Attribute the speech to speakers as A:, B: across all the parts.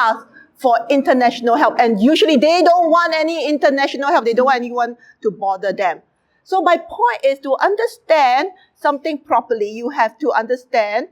A: ask for international help. And usually they don't want any international help. They don't want anyone to bother them. So my point is, to understand something properly, you have to understand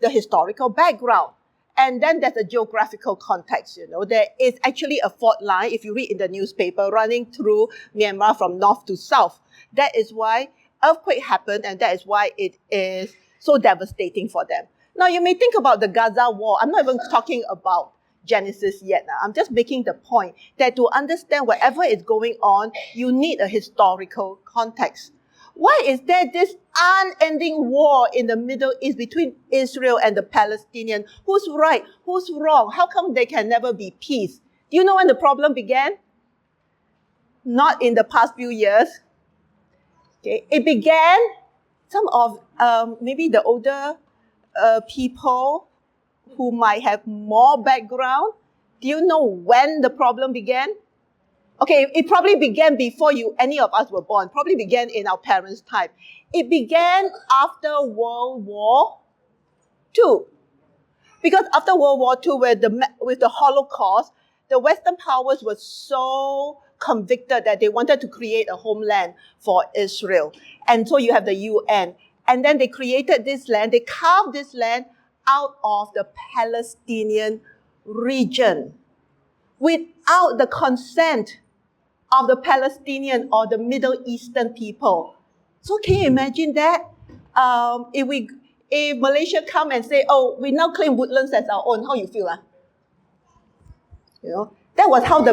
A: the historical background. And then there's a geographical context, There is actually a fault line, if you read in the newspaper, running through Myanmar from north to south. That is why earthquake happened, and that is why it is so devastating for them. Now, you may think about the Gaza war. I'm not even talking about Genesis yet. I'm just making the point that to understand whatever is going on, you need a historical context. Why is there this unending war in the Middle East between Israel and the Palestinians? Who's right? Who's wrong? How come there can never be peace? Do you know when the problem began? Not in the past few years. Okay. It began, some of maybe the older people who might have more background. Do you know when the problem began? Okay, it probably began before any of us were born. Probably began in our parents' time. It began after World War II. Because after World War II, with the Holocaust, the Western powers were so convicted that they wanted to create a homeland for Israel. And so you have the UN. And then they created this land. They carved this land out of the Palestinian region without the consent of the Palestinian or the Middle Eastern people. So can you imagine that? If Malaysia come and say, oh, we now claim Woodlands as our own, how you feel? That was how the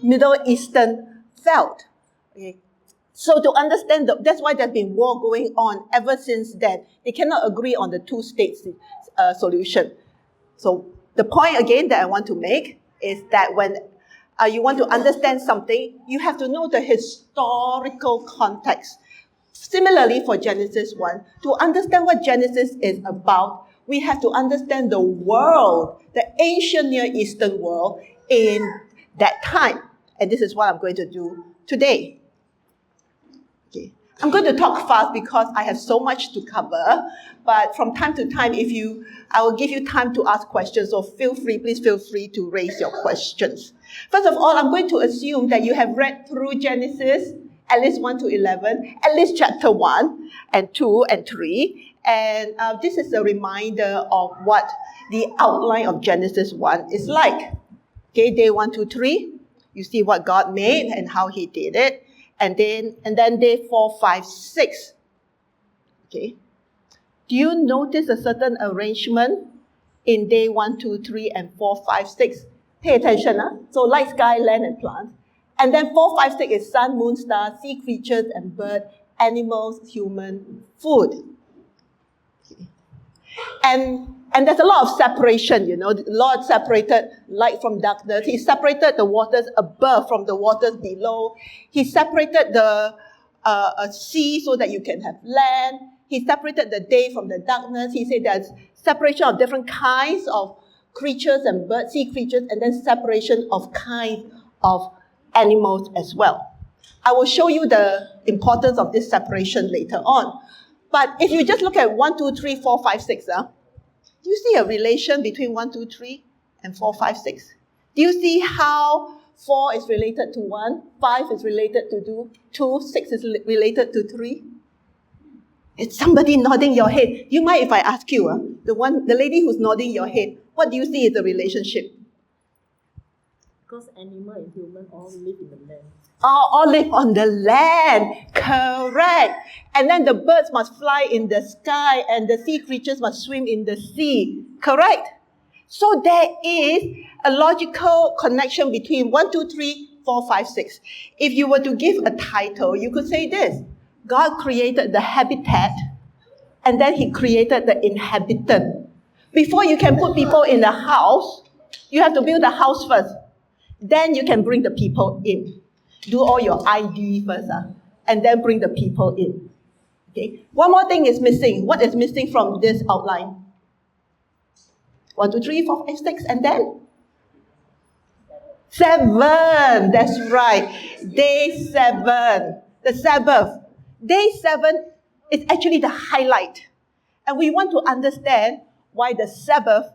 A: Middle Eastern felt. Okay. So to understand, that's why there's been war going on ever since then. They cannot agree on the two-state solution. So the point again that I want to make is that when you want to understand something, you have to know the historical context. Similarly, for Genesis 1, to understand what Genesis is about, we have to understand the world, the ancient Near Eastern world in that time. And this is what I'm going to do today. Okay. I'm going to talk fast because I have so much to cover. But from time to time, I will give you time to ask questions. So please feel free to raise your questions. First of all, I'm going to assume that you have read through Genesis, at least 1 to 11, at least chapter 1 and 2 and 3. And this is a reminder of what the outline of Genesis 1 is like. Okay, day 1, 2, 3, you see what God made and how he did it. And then day 4, 5, 6. Okay. Do you notice a certain arrangement in day 1, 2, 3, and 4, 5, 6? Pay attention. So light, sky, land, and plants. And then 4, 5, 6 is sun, moon, star, sea creatures, and bird, animals, human, food. Okay. And there's a lot of separation, The Lord separated light from darkness. He separated the waters above from the waters below. He separated the sea so that you can have land. He separated the day from the darkness. He said there's separation of different kinds of creatures and birds, sea creatures, and then separation of kinds of animals as well. I will show you the importance of this separation later on. But if you just look at 1, 2, 3, 4, 5, 6, do you see a relation between 1, 2, 3 and 4, 5, 6? Do you see how 4 is related to 1, 5 is related to 2, 6 is related to 3? It's somebody nodding your head. Do you mind if I ask you, the lady who's nodding your head, what do you see is the relationship?
B: Because animal and human all live in the land.
A: All live on the land. Correct. And then the birds must fly in the sky and the sea creatures must swim in the sea. Correct? So there is a logical connection between 1, 2, 3, 4, 5, 6. If you were to give a title, you could say this. God created the habitat and then he created the inhabitant. Before you can put people in the house, you have to build the house first. Then you can bring the people in. Do all your ID first, and then bring the people in. Okay. One more thing is missing. What is missing from this outline? 1, 2, 3, 4, 5, 6, and then 7. That's right. Day 7. The Sabbath. Day 7 is actually the highlight. And we want to understand why the Sabbath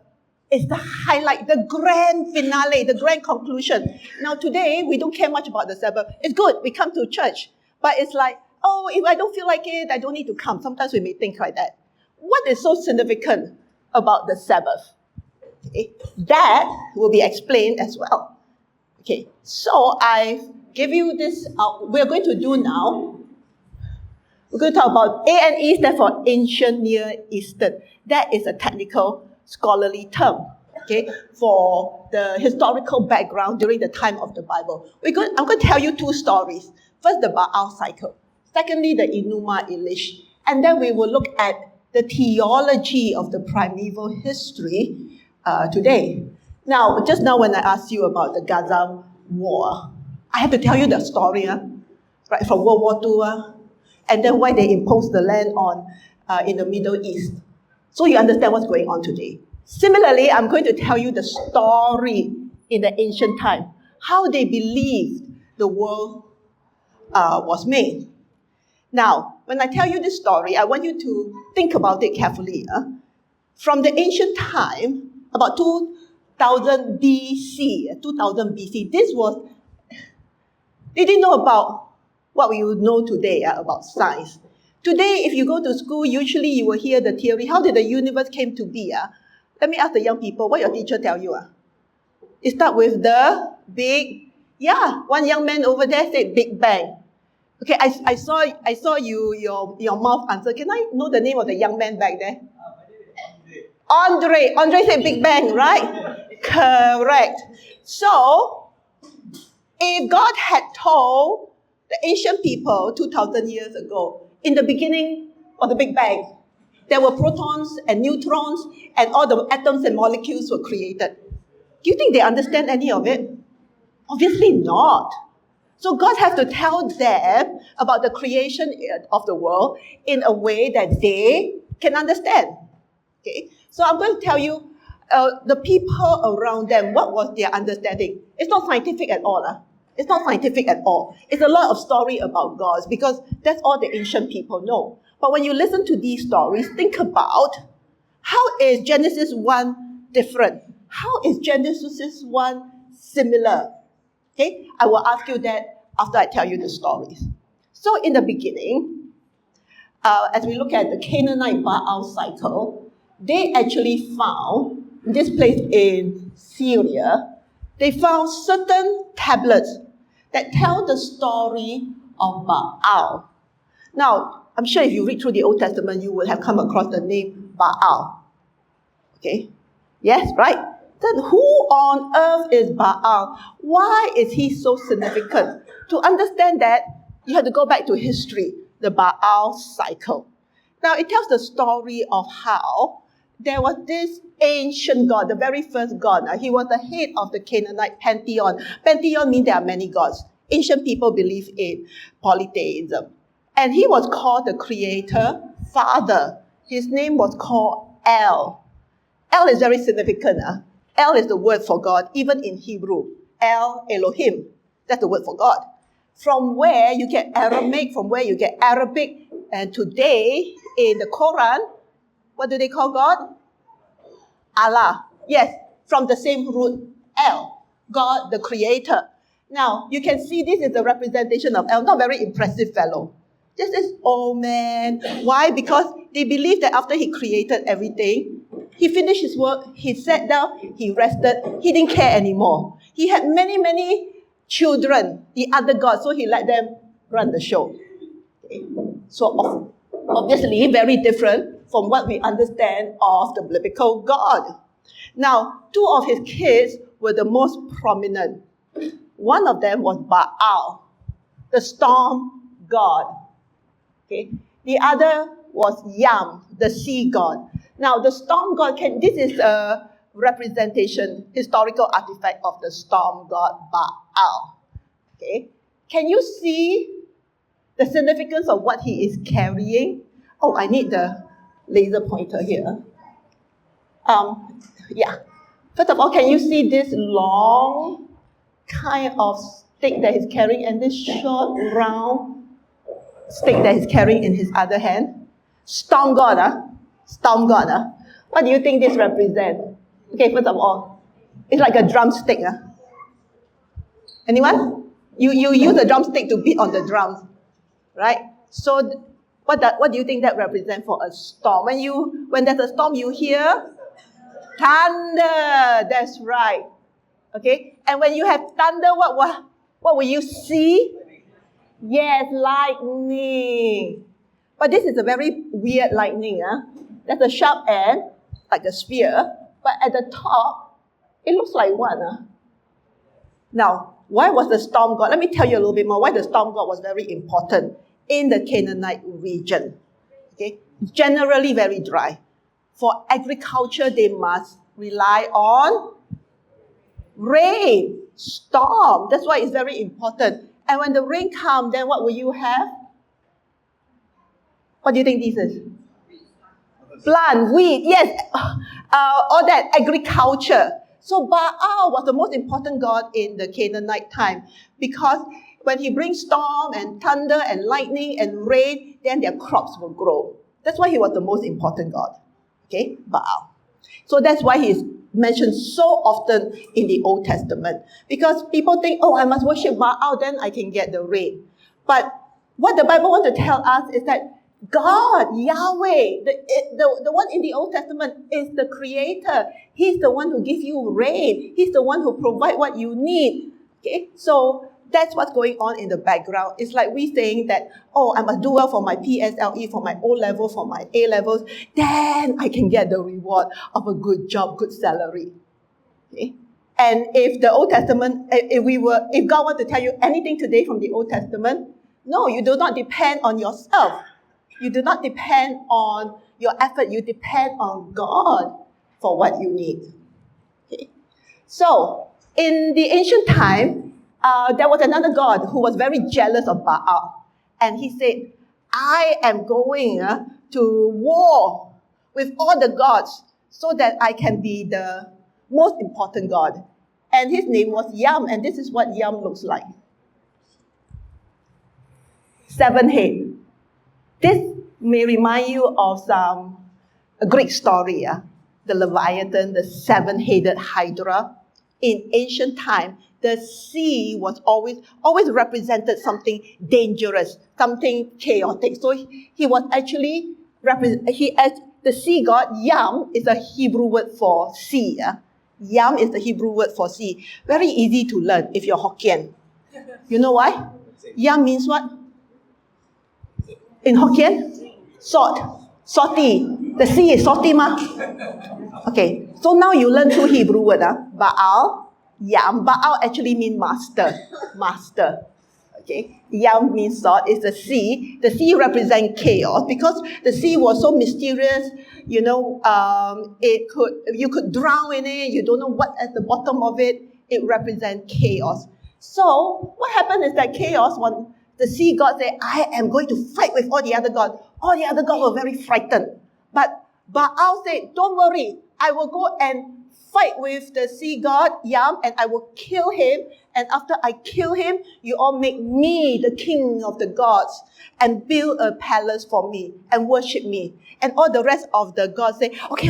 A: It's the highlight, the grand finale, the grand conclusion. Now today, we don't care much about the Sabbath. It's good, we come to church. But it's like, oh, if I don't feel like it, I don't need to come. Sometimes we may think like that. What is so significant about the Sabbath? Okay, that will be explained as well. Okay, so I give you this, we're going to do now. We're going to talk about A&E stands for Ancient Near Eastern. That is a technical scholarly term, okay, for the historical background during the time of the Bible. I'm going to tell you two stories. First, the Baal cycle. Secondly, the Enuma Elish. And then we will look at the theology of the primeval history today. Now, just now when I asked you about the Gaza war, I have to tell you the story, right, from World War II, and then why they imposed the land on in the Middle East. So you understand what's going on today. Similarly, I'm going to tell you the story in the ancient time, how they believed the world was made. Now, when I tell you this story, I want you to think about it carefully. From the ancient time, about 2000 BC, they didn't know about what we would know today about science. Today, if you go to school, usually you will hear the theory, how did the universe came to be? Let me ask the young people, what your teacher tell you? It starts with the big, one young man over there said Big Bang. Okay, I saw your mouth answer. Can I know the name of the young man back there? Andre said Big Bang, right? Correct. So, if God had told the ancient people 2,000 years ago, in the beginning of the Big Bang, there were protons and neutrons, and all the atoms and molecules were created. Do you think they understand any of it? Obviously not. So God has to tell them about the creation of the world in a way that they can understand. Okay? So I'm going to tell you the people around them, what was their understanding. It's not scientific at all. It's not scientific at all. It's a lot of story about gods because that's all the ancient people know. But when you listen to these stories, think about how is Genesis 1 different? How is Genesis 1 similar? Okay, I will ask you that after I tell you the stories. So in the beginning, as we look at the Canaanite Baal cycle, they actually found, this place in Syria, they found certain tablets that tell the story of Baal. Now, I'm sure if you read through the Old Testament, you will have come across the name Baal. Okay? Yes, right? Then who on earth is Baal? Why is he so significant? To understand that, you have to go back to history, the Baal cycle. Now, it tells the story of how there was this ancient god, the very first god. He was the head of the Canaanite pantheon. Pantheon means there are many gods. Ancient people believe in polytheism. And he was called the creator father. His name was called El. El is very significant. El is the word for God, even in Hebrew. El Elohim. That's the word for God. From where you get Aramaic, from where you get Arabic. And today, in the Quran, what do they call God? Allah. Yes, from the same root, El. God, the creator. Now, you can see this is a representation of El. Not very impressive fellow. Just this old man. Why? Because they believe that after he created everything, he finished his work, he sat down, he rested, he didn't care anymore. He had many, many children, the other gods, so he let them run the show. Okay. So obviously very different from what we understand of the biblical God. Now, two of his kids were the most prominent. One of them was Baal, the storm god. Okay. The other was Yam, the sea god. Now, the storm god, this is a representation, historical artifact of the storm god Baal. Okay. Can you see the significance of what he is carrying? Oh, I need the laser pointer here. First of all, can you see this long kind of stick that he's carrying and this short, round stick that he's carrying in his other hand? Storm god, Storm god, What do you think this represents? Okay, first of all, it's like a drumstick. Anyone? You use a drumstick to beat on the drums, right? So what do you think that represents for a storm? When there's a storm, you hear thunder. That's right. Okay, and when you have thunder, what will you see? Yes, lightning. But this is a very weird lightning. There's a sharp end, like a spear, but at the top, it looks like what? Now, why was the storm god? Let me tell you a little bit more why the storm god was very important in the Canaanite region. Okay, generally very dry. For agriculture, they must rely on rain, storm. That's why it's very important. And when the rain comes, then what will you have? What do you think this is? Plant, wheat, yes, all that agriculture. So Baal was the most important god in the Canaanite time because when he brings storm and thunder and lightning and rain, then their crops will grow. That's why he was the most important god. Okay, Baal. So that's why he is mentioned so often in the Old Testament. Because people think, oh, I must worship Baal, then I can get the rain. But what the Bible wants to tell us is that God, Yahweh, the one in the Old Testament is the creator. He's the one who gives you rain. He's the one who provides what you need. Okay, so that's what's going on in the background. It's like we saying that, oh, I must do well for my PSLE, for my O-level, for my A-levels. Then I can get the reward of a good job, good salary. Okay? And if the Old Testament, if God wants to tell you anything today from the Old Testament, no, you do not depend on yourself. You do not depend on your effort. You depend on God for what you need. Okay? So, in the ancient time, there was another god who was very jealous of Baal. And he said, I am going to war with all the gods so that I can be the most important god. And his name was Yam. And this is what Yam looks like. 7 heads. This may remind you of a Greek story, the Leviathan, the 7-headed Hydra. In ancient time, the sea was always represented something dangerous, something chaotic. So he was actually the sea god. Yam is a Hebrew word for sea. Yam is the Hebrew word for sea. Very easy to learn if you're Hokkien. You know why? Yam means what? In Hokkien? Salt. Salty. The sea is salty, ma? Okay, so now you learn 2 Hebrew words. Baal, Yam. Baal actually means master. Master. Okay, Yam means salt. It's the sea. The sea represents chaos because the sea was so mysterious. You know, you could drown in it. You don't know what at the bottom of it. It represents chaos. So what happened is that chaos, when the sea god said, I am going to fight with all the other gods. All the other gods were very frightened. But Baal said, don't worry. I will go and fight with the sea god, Yam, and I will kill him. And after I kill him, you all make me the king of the gods and build a palace for me and worship me. And all the rest of the gods say, okay,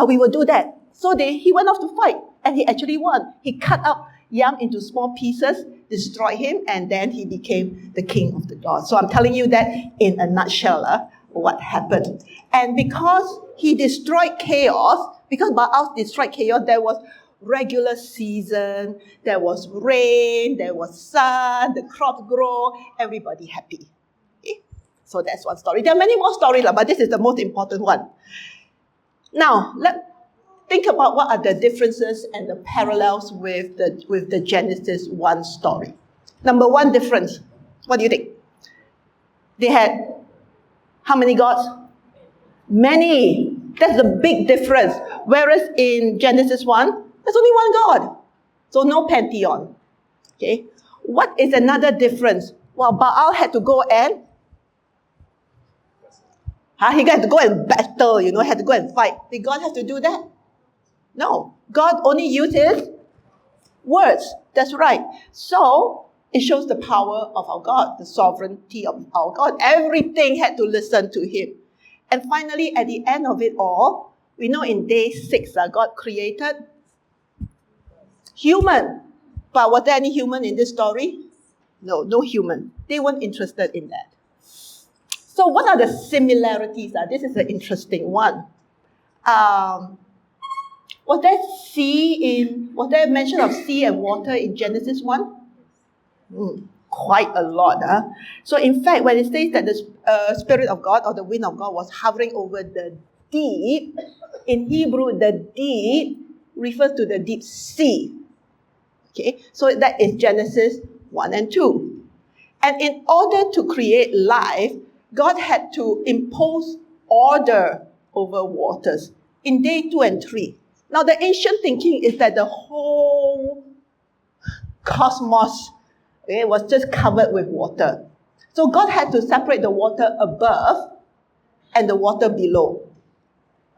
A: we will do that. So he went off to fight, and he actually won. He cut up Yam into small pieces, destroyed him, and then he became the king of the gods. So I'm telling you that in a nutshell, what happened. And because he destroyed chaos, because Baal destroyed chaos, there was regular season, there was rain, there was sun, the crops grow, everybody happy. Okay? So that's one story. There are many more stories, but this is the most important one. Now, let's think about what are the differences and the parallels with the Genesis 1 story. Number 1 difference, what do you think? They had how many gods? Many. That's the big difference. Whereas in Genesis 1, there's only one God. So no pantheon. Okay. What is another difference? Well, Baal had to go and he had to go and battle, had to go and fight. Did God have to do that? No. God only used his words. That's right. So it shows the power of our God, the sovereignty of our God. Everything had to listen to him. And finally, at the end of it all, We know in day 6, God created human. But was there any human in this story? No, no human. They weren't interested in that. So what are the similarities? This is an interesting one. Was there mention of sea and water in Genesis 1? Quite a lot. So in fact, when it says that the Spirit of God or the wind of God was hovering over the deep, in Hebrew, the deep refers to the deep sea. Okay, so that is Genesis 1 and 2. And in order to create life, God had to impose order over waters in day 2 and 3. Now, the ancient thinking is that the whole cosmos was just covered with water. So God had to separate the water above and the water below.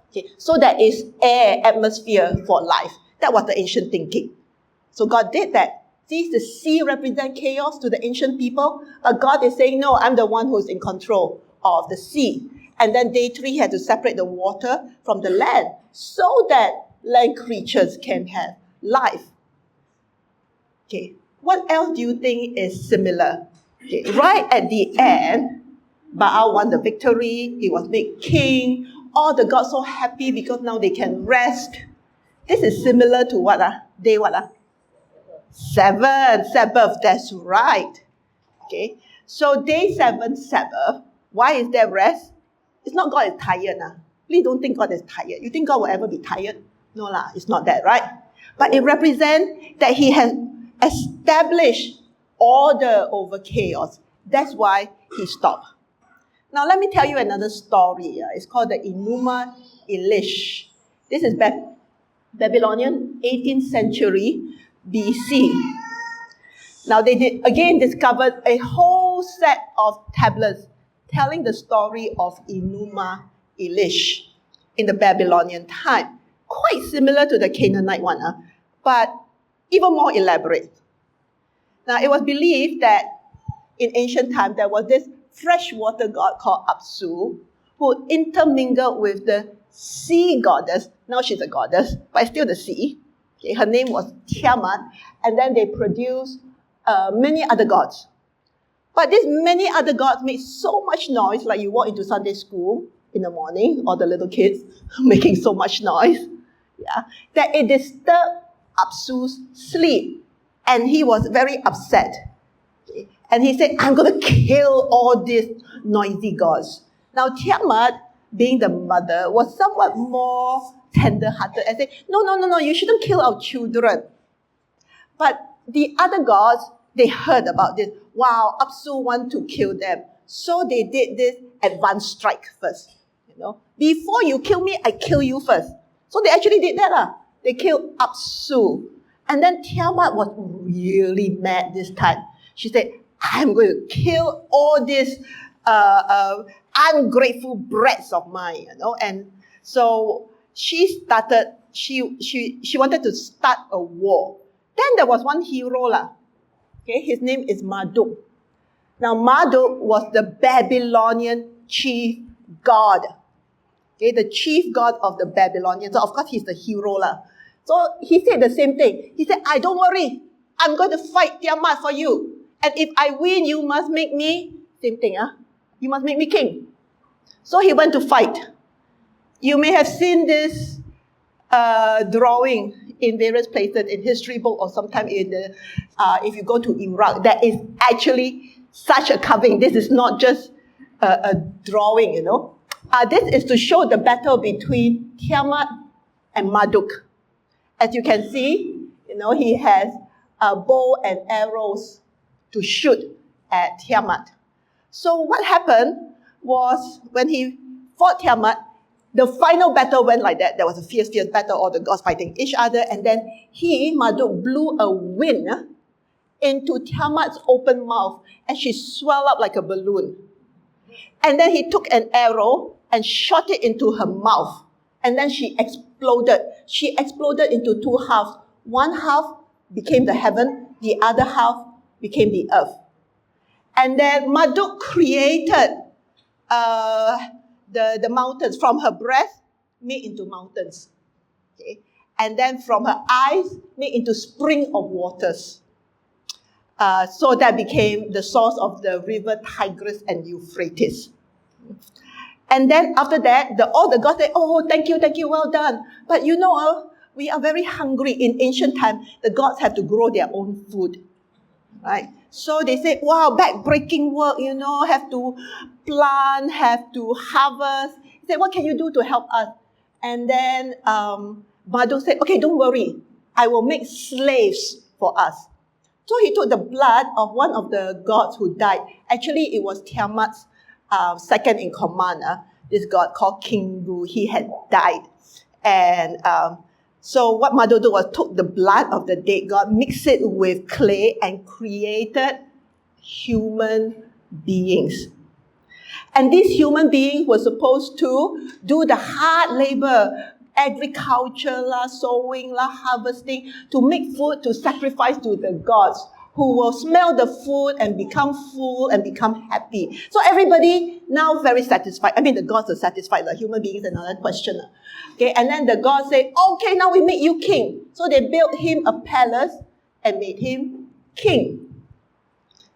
A: Okay, so that is air, atmosphere for life. That was the ancient thinking. So God did that. See, the sea represents chaos to the ancient people, but God is saying, no, I'm the one who's in control of the sea. And then day 3 had to separate the water from the land so that land creatures can have life. Okay, what else do you think is similar? Okay, right at the end, Baal won the victory. He was made king. All the gods so happy because now they can rest. This is similar to what? Day what? 7, Sabbath, that's right. Okay, so day 7, Sabbath, why is there rest? It's not God is tired. Please don't think God is tired. You think God will ever be tired? No, it's not that, right? But it represents that He has established order over chaos. That's why He stopped. Now, let me tell you another story. It's called the Enuma Elish. This is Babylonian, 18th century BC. Now, they discovered a whole set of tablets telling the story of Enuma Elish in the Babylonian time. Quite similar to the Canaanite one, but even more elaborate. Now, it was believed that in ancient times there was this freshwater god called Apsu who intermingled with the sea goddess. Now she's a goddess, but still the sea. Okay, her name was Tiamat, and then they produced many other gods. But these many other gods made so much noise, like you walk into Sunday school in the morning, or the little kids making so much noise, that it disturbed Apsu's sleep. And he was very upset. Okay? And he said, I'm going to kill all these noisy gods. Now, Tiamat, being the mother, was somewhat more tender-hearted and said, no, you shouldn't kill our children. But the other gods, they heard about this. Wow, Apsu want to kill them. So they did this advanced strike first. Before you kill me, I kill you first. So they actually did that. They killed Apsu. And then Tiamat was really mad this time. She said, I'm going to kill all these ungrateful brats of mine, And so she wanted to start a war. Then there was one hero, okay, his name is Marduk. Now Marduk was the Babylonian chief god. Okay, the chief god of the Babylonians. So of course he's the hero. So he said the same thing. He said, don't worry, I'm going to fight Tiamat for you. And if I win, you must make me, same thing, you must make me king. So he went to fight. You may have seen this drawing in various places, in history book or sometime in the, if you go to Iraq, there is actually such a carving. This is not just a drawing, This is to show the battle between Tiamat and Marduk. As you can see, he has a bow and arrows to shoot at Tiamat. So what happened was when he fought Tiamat, the final battle went like that. There was a fierce battle, all the gods fighting each other, and then Marduk, blew a wind into Tiamat's open mouth, and she swelled up like a balloon. And then he took an arrow and shot it into her mouth. And then she exploded. She exploded into two halves. One half became the heaven, the other half became the earth. And then Marduk created the mountains from her breath. made into mountains. Okay? And then from her eyes, made into spring of waters. So that became the source of the river Tigris and Euphrates. And then after that, all the gods say, oh, thank you, well done. But we are very hungry. In ancient time, the gods have to grow their own food. Right? So they say, wow, back-breaking work, have to plant, have to harvest. He said, what can you do to help us? And then Marduk said, okay, don't worry. I will make slaves for us. So he took the blood of one of the gods who died. Actually, it was Tiamat's second in command. This god called King Ru. He had died. And so what Marduk did was took the blood of the dead god, mixed it with clay, and created human beings. And these human beings were supposed to do the hard labor, agriculture, sowing, harvesting, to make food to sacrifice to the gods, who will smell the food and become full and become happy. So everybody now very satisfied. I mean, the gods are satisfied. The human beings, another question. Okay, and then the gods say, okay, now we make you king. So they built him a palace and made him king.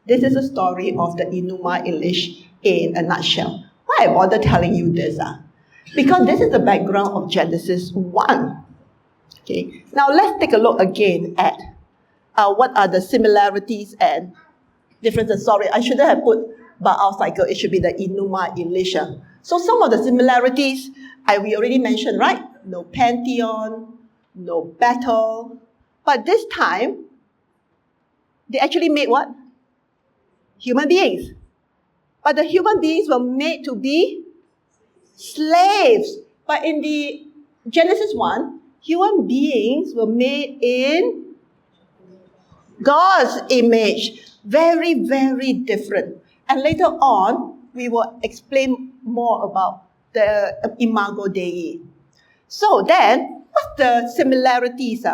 A: This is the story of the Enuma Elish in a nutshell. Why I bother telling you this? Because this is the background of Genesis 1. Okay, now let's take a look again at what are the similarities and differences. Sorry, I shouldn't have put Baal cycle. It should be the Enuma Elish. So some of the similarities we already mentioned, right? No pantheon, no battle. But this time, they actually made what? Human beings. But the human beings were made to be slaves. But in the Genesis 1, human beings were made in God's image. Very, very different. And later on, we will explain more about the Imago Dei. So then, what's the similarities?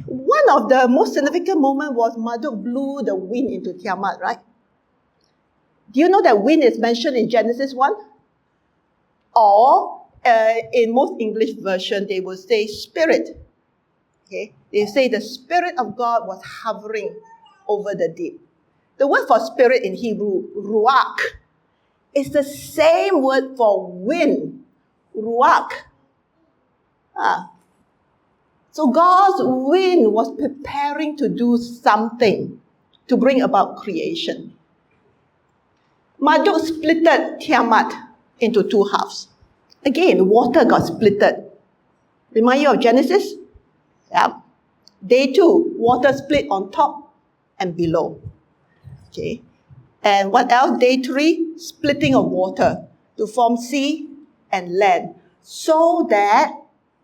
A: One of the most significant moments was Marduk blew the wind into Tiamat, right? Do you know that wind is mentioned in Genesis 1? Or in most English version, they will say spirit. Okay? They say the Spirit of God was hovering over the deep. The word for spirit in Hebrew, ruach, is the same word for wind, ruach. So God's wind was preparing to do something to bring about creation. Marduk splitted Tiamat into two halves. Again, water got splitted. Remind you of Genesis? Yeah. Day 2, water split on top and below. Okay. And what else? Day 3, splitting of water to form sea and land, so that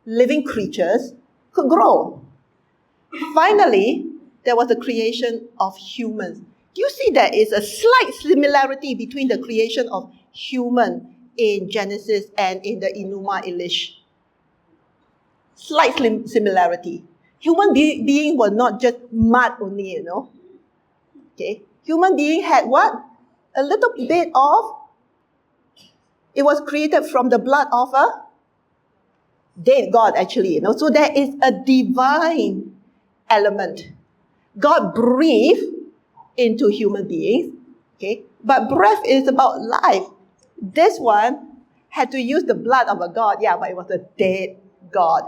A: living creatures could grow. Finally, there was the creation of humans. Do you see there is a slight similarity between the creation of human in Genesis and in the Enuma Elish? Slight similarity. Human being were not just mud only, Okay. Human being had what? A little bit of, it was created from the blood of a dead God, actually. So there is a divine element. God breathed into human beings, okay? But breath is about life. This one had to use the blood of a God, but it was a dead God.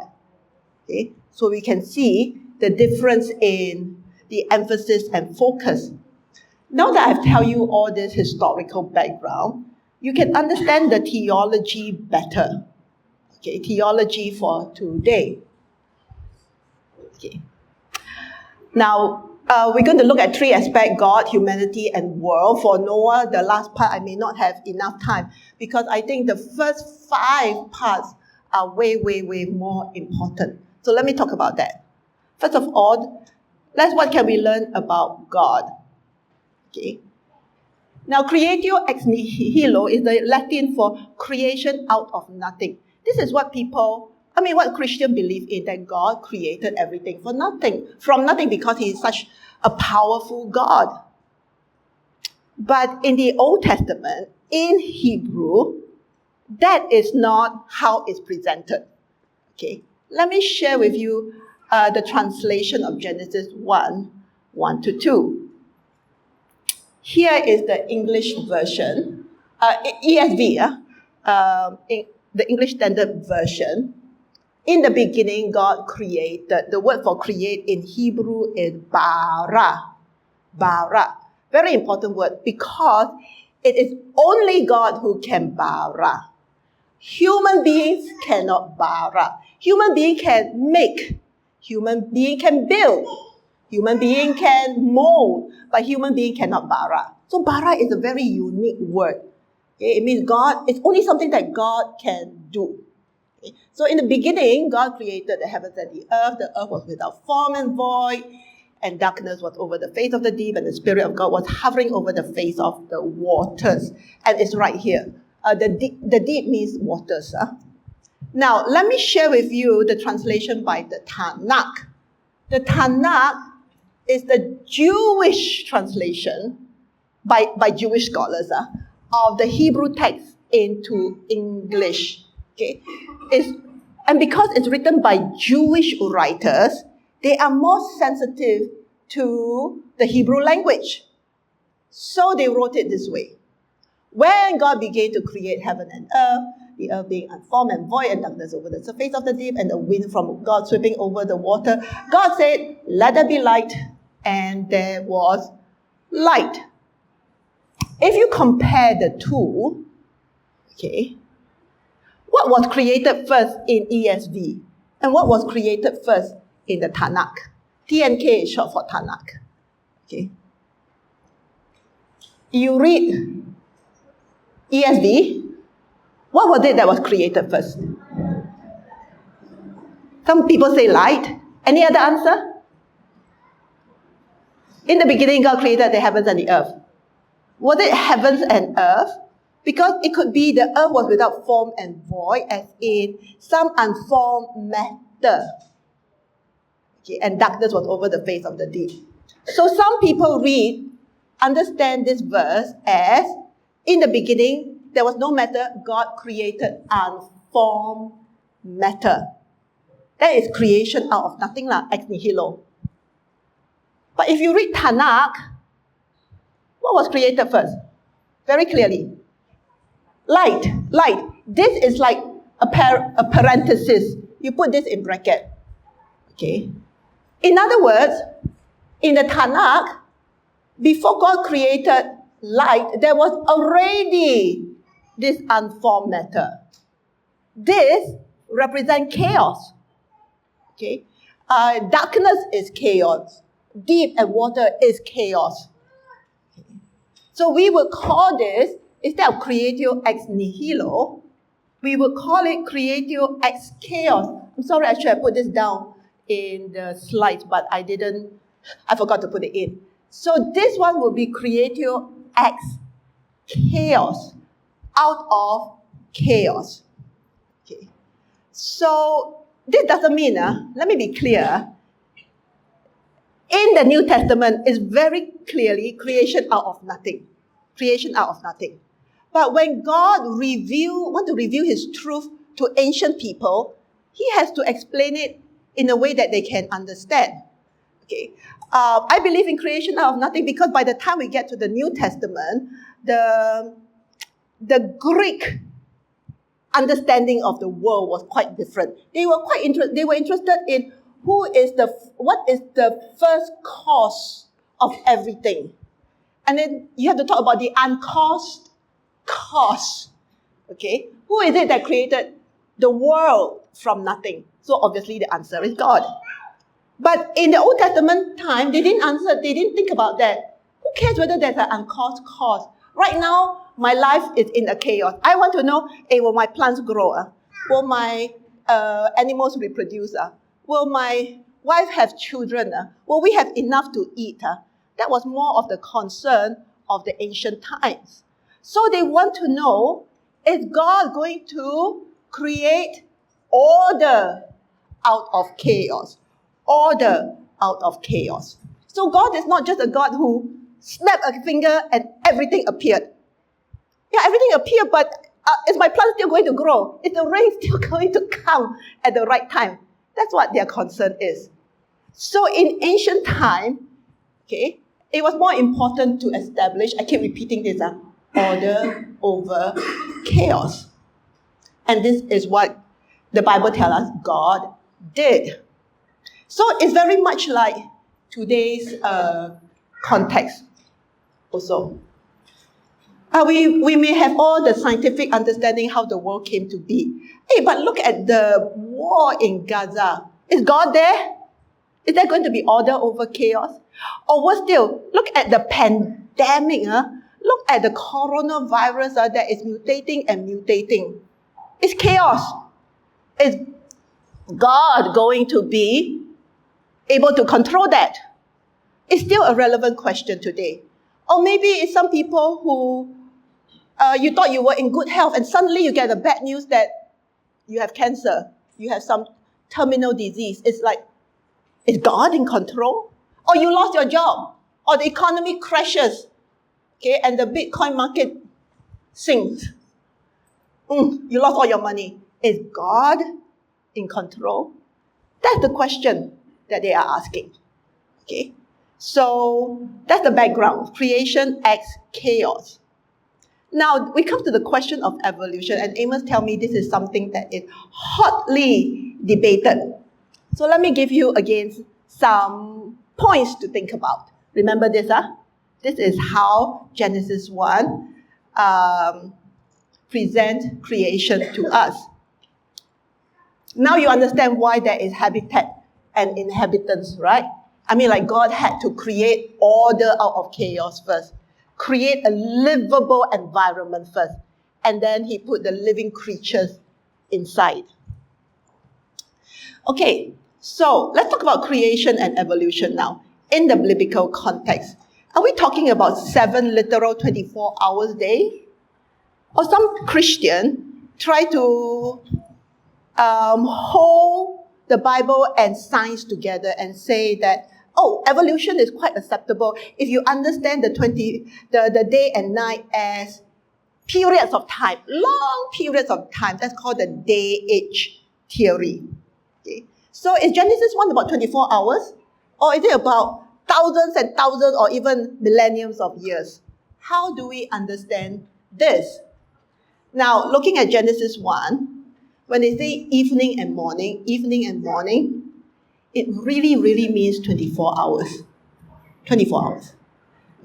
A: Okay? So we can see the difference in the emphasis and focus. Now that I've told you all this historical background, you can understand the theology better. Okay, theology for today. Okay. Now, we're going to look at 3 aspects: God, humanity, and world. For Noah, the last part, I may not have enough time, because I think the first 5 parts are way, way, way more important. So let me talk about that. First of all, what can we learn about God? Okay. Now, creatio ex nihilo is the Latin for creation out of nothing. This is what what Christians believe in, that God created everything from nothing, because He is such a powerful God. But in the Old Testament, in Hebrew, that is not how it's presented. Okay, let me share with you the translation of Genesis 1:1-2. Here is the English version, ESV, the English Standard Version. In the beginning, God created. The word for create in Hebrew is bara. Bara. Very important word because it is only God who can bara. Human beings cannot bara. Human being can make. Human being can build. Human being can mold. But human being cannot bara. So bara is a very unique word. Okay? It means God, it's only something that God can do. Okay? So in the beginning, God created the heavens and the earth. The earth was without form and void, and darkness was over the face of the deep, and the Spirit of God was hovering over the face of the waters. And it's right here. The deep means waters. Now, let me share with you the translation by the Tanakh. The Tanakh is the Jewish translation by Jewish scholars of the Hebrew text into English. Okay, and because it's written by Jewish writers, they are more sensitive to the Hebrew language. So they wrote it this way. When God began to create heaven and earth, the earth being unformed and void, and darkness over the surface of the deep, and the wind from God sweeping over the water, God said, "Let there be light," and there was light. If you compare the two, okay, what was created first in ESV, and what was created first in the Tanakh? TNK is short for Tanakh. Okay. You read ESV, what was it that was created first? Some people say light. Any other answer? In the beginning, God created the heavens and the earth. Was it heavens and earth? Because it could be the earth was without form and void, as in some unformed matter. Okay, and darkness was over the face of the deep. So some people understand this verse as, in the beginning, there was no matter, God created unformed matter. That is creation out of nothing, ex nihilo. But if you read Tanakh, what was created first? Very clearly. Light. This is like a parenthesis. You put this in bracket. Okay. In other words, in the Tanakh, before God created light, there was already this unformed matter. This represents chaos. Okay, darkness is chaos. Deep and water is chaos. Okay. So we will call this, instead of creatio ex nihilo, we will call it creatio ex chaos. I'm sorry, I should have put this down in the slides, but I forgot to put it in. So this one will be creatio ex chaos, out of chaos. Okay. So this doesn't mean, let me be clear, in the New Testament is very clearly creation out of nothing. Creation out of nothing. But when God want to reveal His truth to ancient people, He has to explain it in a way that they can understand. Okay, I believe in creation out of nothing because by the time we get to the New Testament, the Greek understanding of the world was quite different. They were interested in what is the first cause of everything. And then you have to talk about the uncaused cause. Okay? Who is it that created the world from nothing? So obviously the answer is God. But in the Old Testament time, they didn't think about that. Who cares whether there's an uncaused cause? Right now, my life is in a chaos. I want to know, will my plants grow? Will my animals reproduce? Will my wife have children? Will we have enough to eat? That was more of the concern of the ancient times. So they want to know, is God going to create order out of chaos? Order out of chaos. So God is not just a God who snapped a finger and everything appeared. Yeah, everything appeared, but Is my plant still going to grow? Is the rain still going to come at the right time? That's what their concern is. So in ancient time, okay, it was more important to establish, I keep repeating this, order over chaos. And this is what the Bible tells us God did. So it's very much like today's context also. We may have all the scientific understanding how the world came to be. Hey, but look at the war in Gaza. Is God there? Is there going to be order over chaos? Or worse still, look at the pandemic. Look at the coronavirus that is mutating and mutating. It's chaos. Is God going to be able to control that? It's still a relevant question today. Or maybe it's some people who you thought you were in good health and suddenly you get the bad news that you have cancer, you have some terminal disease. It's like, is God in control? Or you lost your job, or the economy crashes, okay, and the Bitcoin market sinks. You lost all your money. Is God in control? That's the question that they are asking. Okay, so that's the background. Creation X chaos. Now we come to the question of evolution, and Amos tells me this is something that is hotly debated. So let me give you again some points to think about. Remember this, This is how Genesis 1 presents creation to us. Now you understand why there is habitat and inhabitants, right? I mean, like God had to create order out of chaos first. Create a livable environment first. And then he put the living creatures inside. Okay, so let's talk about creation and evolution now in the biblical context. Are we talking about 7 literal 24 hours a day? Or some Christian try to hold the Bible and science together and say that, evolution is quite acceptable if you understand the day and night as periods of time, long periods of time. That's called the day-age theory. Okay. So is Genesis 1 about 24 hours? Or is it about thousands and thousands or even millenniums of years? How do we understand this? Now, looking at Genesis 1, when they say evening and morning, it really, really means 24 hours. 24 hours.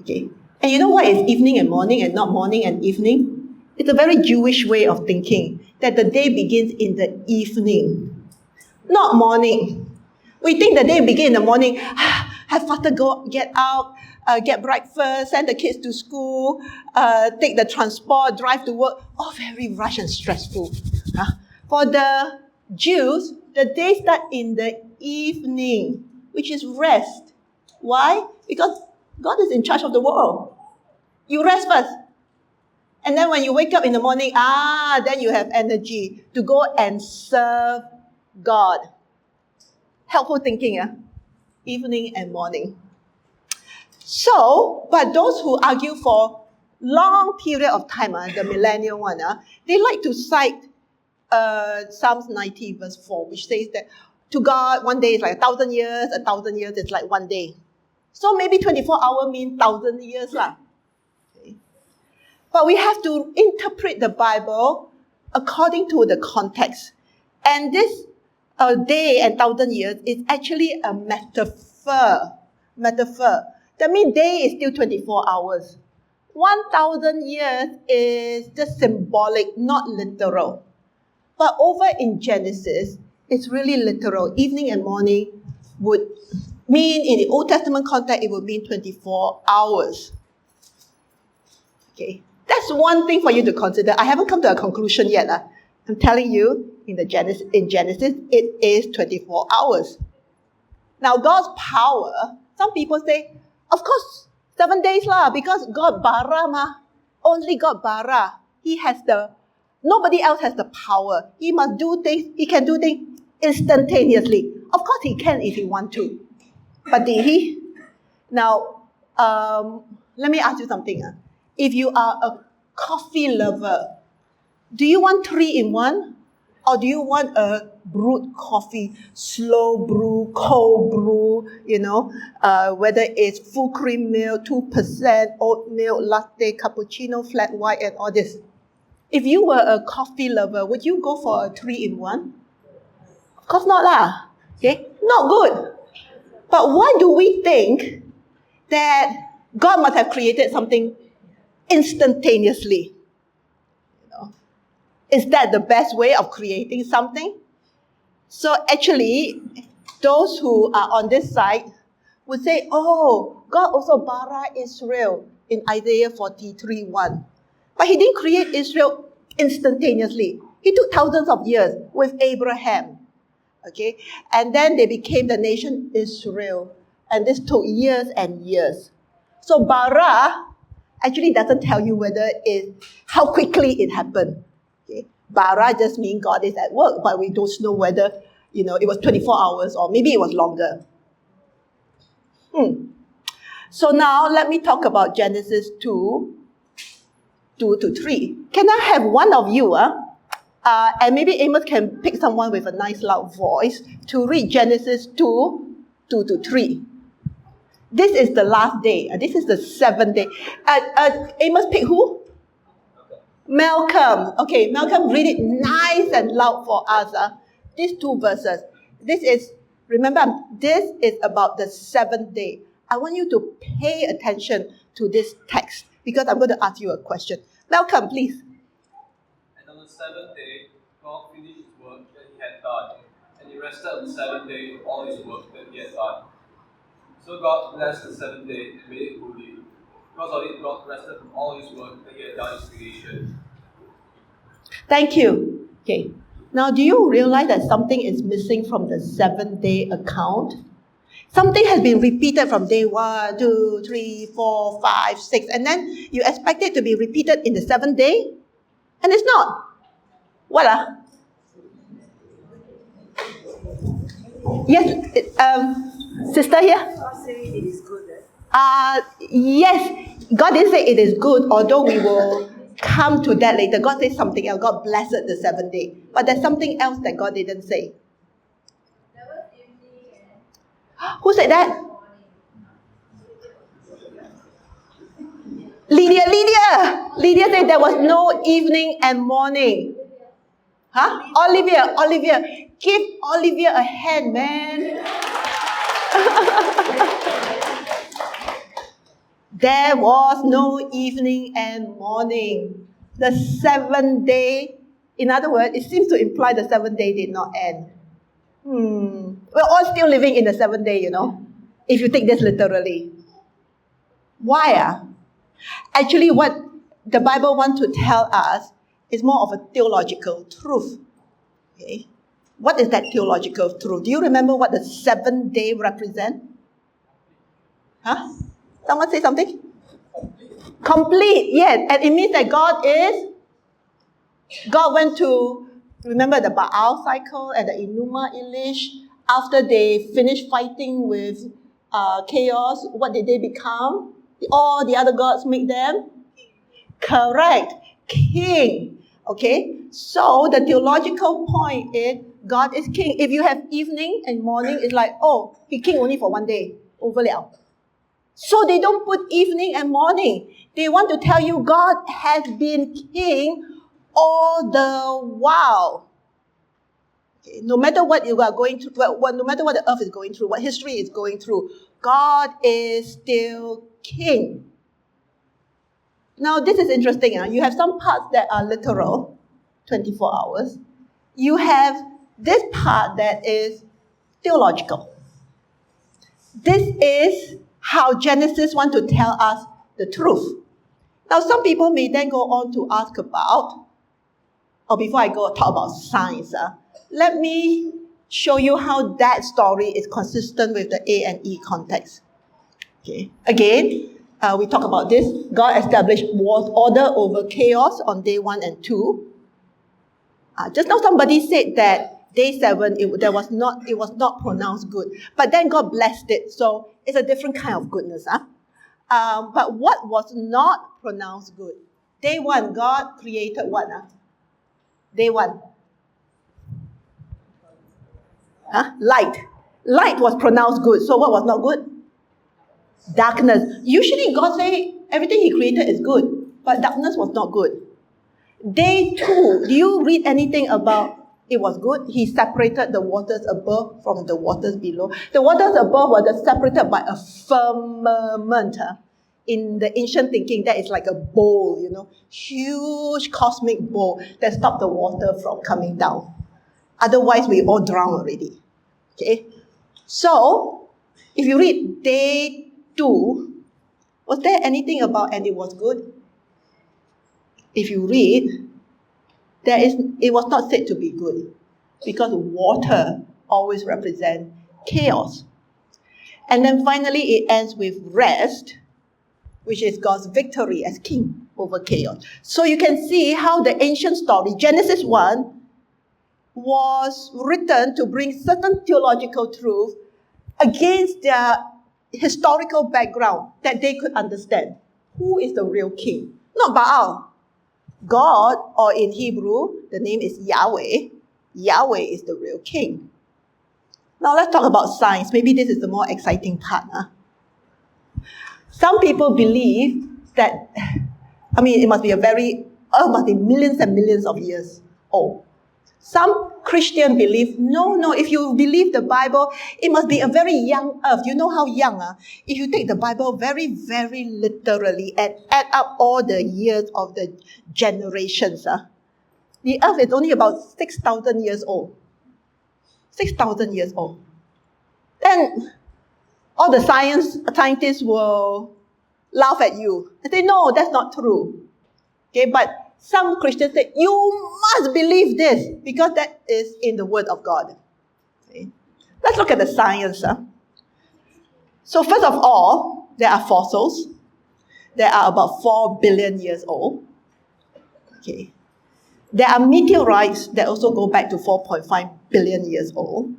A: Okay. And you know what is evening and morning and not morning and evening? It's a very Jewish way of thinking, that the day begins in the evening, not morning. We think the day begins in the morning, have faster get out, get breakfast, send the kids to school, take the transport, drive to work, all very rushed and stressful. For the Jews, the day starts in the evening, which is rest. Why? Because God is in charge of the world. You rest first. And then when you wake up in the morning, then you have energy to go and serve God. Helpful thinking, evening and morning. So, but those who argue for long period of time, the millennial one, they like to cite Psalms 90 verse 4, which says that to God, 1 day is like 1,000 years, 1,000 years is like 1 day. So maybe 24 hours means 1,000 years. Okay. But we have to interpret the Bible according to the context. And this day and 1,000 years is actually a metaphor. That means day is still 24 hours. 1,000 years is just symbolic, not literal. But over in Genesis, it's really literal. Evening and morning would mean, in the Old Testament context, it would mean 24 hours. Okay, that's one thing for you to consider. I haven't come to a conclusion yet. I'm telling you, in Genesis, it is 24 hours. Now, God's power, some people say, of course, 7 days because God bara only God bara. Nobody else has the power. He must do things, he can do things instantaneously. Of course he can if he want to. But did he? Now, let me ask you something. If you are a coffee lover, Do you want 3-in-1? Or do you want a brewed coffee, slow brew, cold brew, whether it's full cream milk, 2%, oat milk, latte, cappuccino, flat white, and all this? If you were a coffee lover, would you go for a 3-in-1? Of course not lah. Okay, not good. But why do we think that God must have created something instantaneously? Is that the best way of creating something? So actually, those who are on this side would say, oh, God also bara Israel in Isaiah 43:1. But he didn't create Israel instantaneously. He took thousands of years with Abraham. Okay? And then they became the nation Israel. And this took years and years. So bara actually doesn't tell you how quickly it happened. Okay? Bara just means God is at work, but we don't know whether it was 24 hours or maybe it was longer. So now let me talk about Genesis 2:2-3. Can I have one of you, and maybe Amos can pick someone with a nice loud voice to read Genesis 2:2-3. This is the last day. This is the 7th day. Amos, pick who? Malcolm. Okay, Malcolm, read it nice and loud for us. These 2 verses. Remember, this is about the 7th day. I want you to pay attention to this text because I'm going to ask you a question. Malcolm, please.
C: And on the 7th day, God finished his work that he had done, and he rested on the 7th day from all his work that he had done. So God blessed the 7th day and made it holy. Because of it, God rested from all his work that he had done in creation.
A: Thank you. Okay. Now, do you realize that something is missing from the 7th day account? Something has been repeated from day 1, 2, 3, 4, 5, 6, and then you expect it to be repeated in the 7th day? And it's not. What? Yes, sister here?
B: God say it is good.
A: Yes, God didn't say it is good, although we will come to that later. God says something else. God blessed the 7th day. But there's something else that God didn't say. Who said that? Lydia said there was no evening and morning. Huh? Olivia. Give Olivia a hand, man. There was no evening and morning. The 7th day, in other words, it seems to imply the 7th day did not end. We're all still living in the 7th day, if you take this literally. Why? Actually, what the Bible wants to tell us is more of a theological truth. Okay? What is that theological truth? Do you remember what the 7th day represents? Huh? Someone say something? Complete, yes. And it means that God went to, remember the Baal cycle and the Enuma Elish? After they finished fighting with chaos, what did they become? All the other gods make them? Correct. King. Okay? So the theological point is God is king. If you have evening and morning, it's like, oh, he king only for one day. Over liao. So they don't put evening and morning. They want to tell you God has been king all the while. Okay? No matter what you are going through, no matter what the earth is going through, what history is going through, God is still king. Now, this is interesting. You have some parts that are literal, 24 hours. You have this part that is theological. This is how Genesis wants to tell us the truth. Now, some people may then go on to ask about, or before I go talk about science, let me show you how that story is consistent with the A&E context. Okay. Again, we talk about this. God established order over chaos on day 1 and 2. Just now somebody said that day 7, it was not pronounced good. But then God blessed it. So it's a different kind of goodness. But what was not pronounced good? Day 1, God created what? Day 1. Light. Light was pronounced good. So what was not good? Darkness. Usually God say everything He created is good, but darkness was not good. Day 2, do you read anything about it was good? He separated the waters above from the waters below. The waters above were separated by a firmament. In the ancient thinking, that is like a bowl, huge cosmic bowl that stopped the water from coming down. Otherwise, we all drown already. Okay? So, if you read day 2, was there anything about and it was good? If you read, it was not said to be good, because water always represents chaos. And then finally it ends with rest, which is God's victory as king over chaos. So you can see how the ancient story, Genesis 1, was written to bring certain theological truth against their historical background that they could understand. Who is the real king? Not Baal. God, or in Hebrew, the name is Yahweh. Yahweh is the real king. Now let's talk about science. Maybe this is the more exciting part. Some people believe that, it must be must be millions and millions of years old. Some Christians believe, no, if you believe the Bible, it must be a very young earth. You know how young? If you take the Bible very, very literally and add up all the years of the generations, the earth is only about 6,000 years old. 6,000 years old. Then all the scientists will laugh at you and say, no, that's not true. Okay, but some Christians say, you must believe this because that is in the Word of God. Okay. Let's look at the science. So first of all, there are fossils. There are about 4 billion years old. Okay. There are meteorites that also go back to 4.5 billion years old.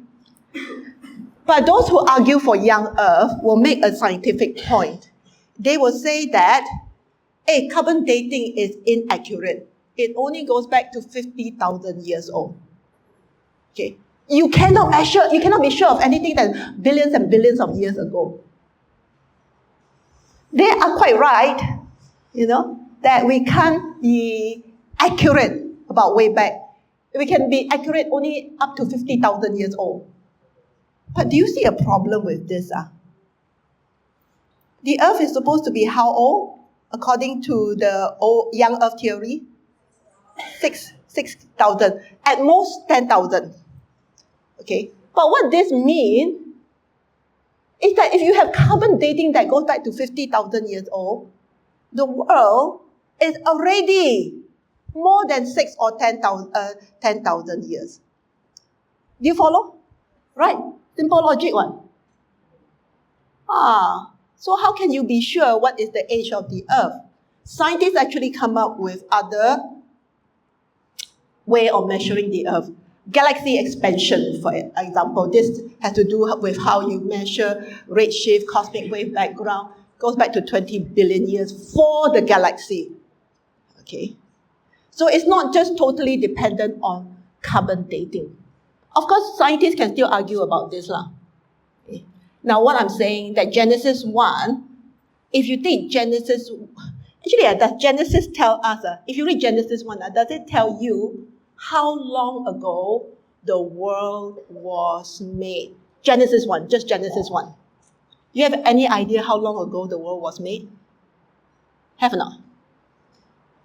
A: But those who argue for young Earth will make a scientific point. They will say that carbon dating is inaccurate. It only goes back to 50,000 years old. Okay, you cannot be sure of anything that billions and billions of years ago. They are quite right, that we can't be accurate about way back. We can be accurate only up to 50,000 years old. But do you see a problem with this? The Earth is supposed to be how old? According to the old young Earth theory, 6,000, at most 10,000. Okay, but what this means is that if you have carbon dating that goes back to 50,000 years old, the world is already more than 6 or 10,000 years. Do you follow? Right? Simple logic one. So how can you be sure what is the age of the Earth? Scientists actually come up with other way of measuring the Earth. Galaxy expansion, for example. This has to do with how you measure redshift, cosmic wave background. Goes back to 20 billion years for the galaxy. Okay. So it's not just totally dependent on carbon dating. Of course, scientists can still argue about this. Okay. Now, what I'm saying, that Genesis 1, if you take Genesis, does Genesis tell us, if you read Genesis 1, does it tell you how long ago the world was made? Genesis 1, just Genesis 1. Do you have any idea how long ago the world was made? Have or not?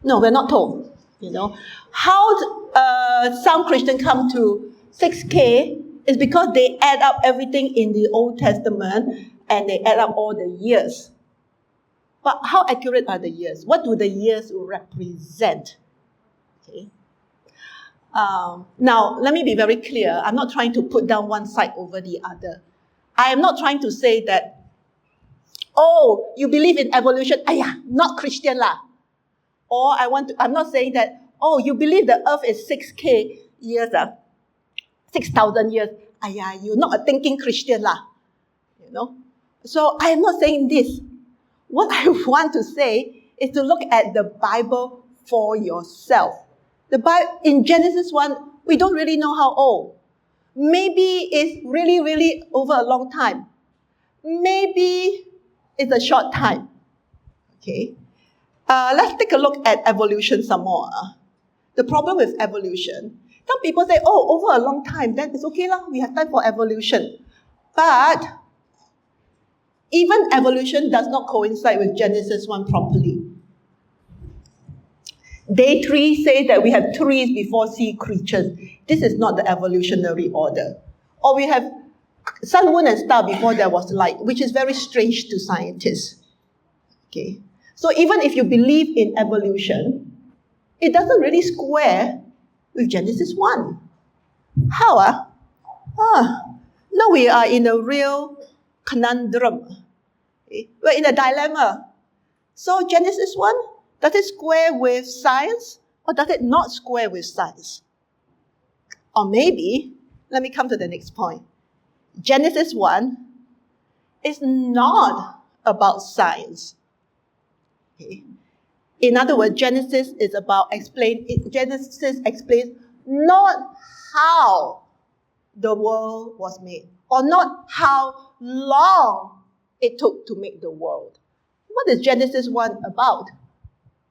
A: No, we're not told. How some Christians come to 6K is because they add up everything in the Old Testament and they add up all the years. But how accurate are the years? What do the years represent? Okay. Now, let me be very clear. I'm not trying to put down one side over the other. I am not trying to say that, you believe in evolution, not Christian lah. Or I'm not saying that, you believe the earth is 6K years, 6,000 years. You're not a thinking Christian lah. So I am not saying this. What I want to say is to look at the Bible for yourself. In Genesis 1, we don't really know how old. Maybe it's really, really over a long time. Maybe it's a short time. Okay. Let's take a look at evolution some more. The problem with evolution, some people say, oh, over a long time, then it's okay lah. We have time for evolution. But even evolution does not coincide with Genesis 1 properly. Day 3 says that we have trees before sea creatures. This is not the evolutionary order. Or we have sun, moon, and star before there was light, which is very strange to scientists. Okay. So even if you believe in evolution, it doesn't really square with Genesis 1. How? Now we are in a real conundrum. Okay? We're in a dilemma. So Genesis 1, does it square with science or does it not square with science? Or maybe, let me come to the next point. Genesis 1 is not about science. Okay? In other words, Genesis explains not how the world was made, or not how long it took to make the world. What is Genesis 1 about?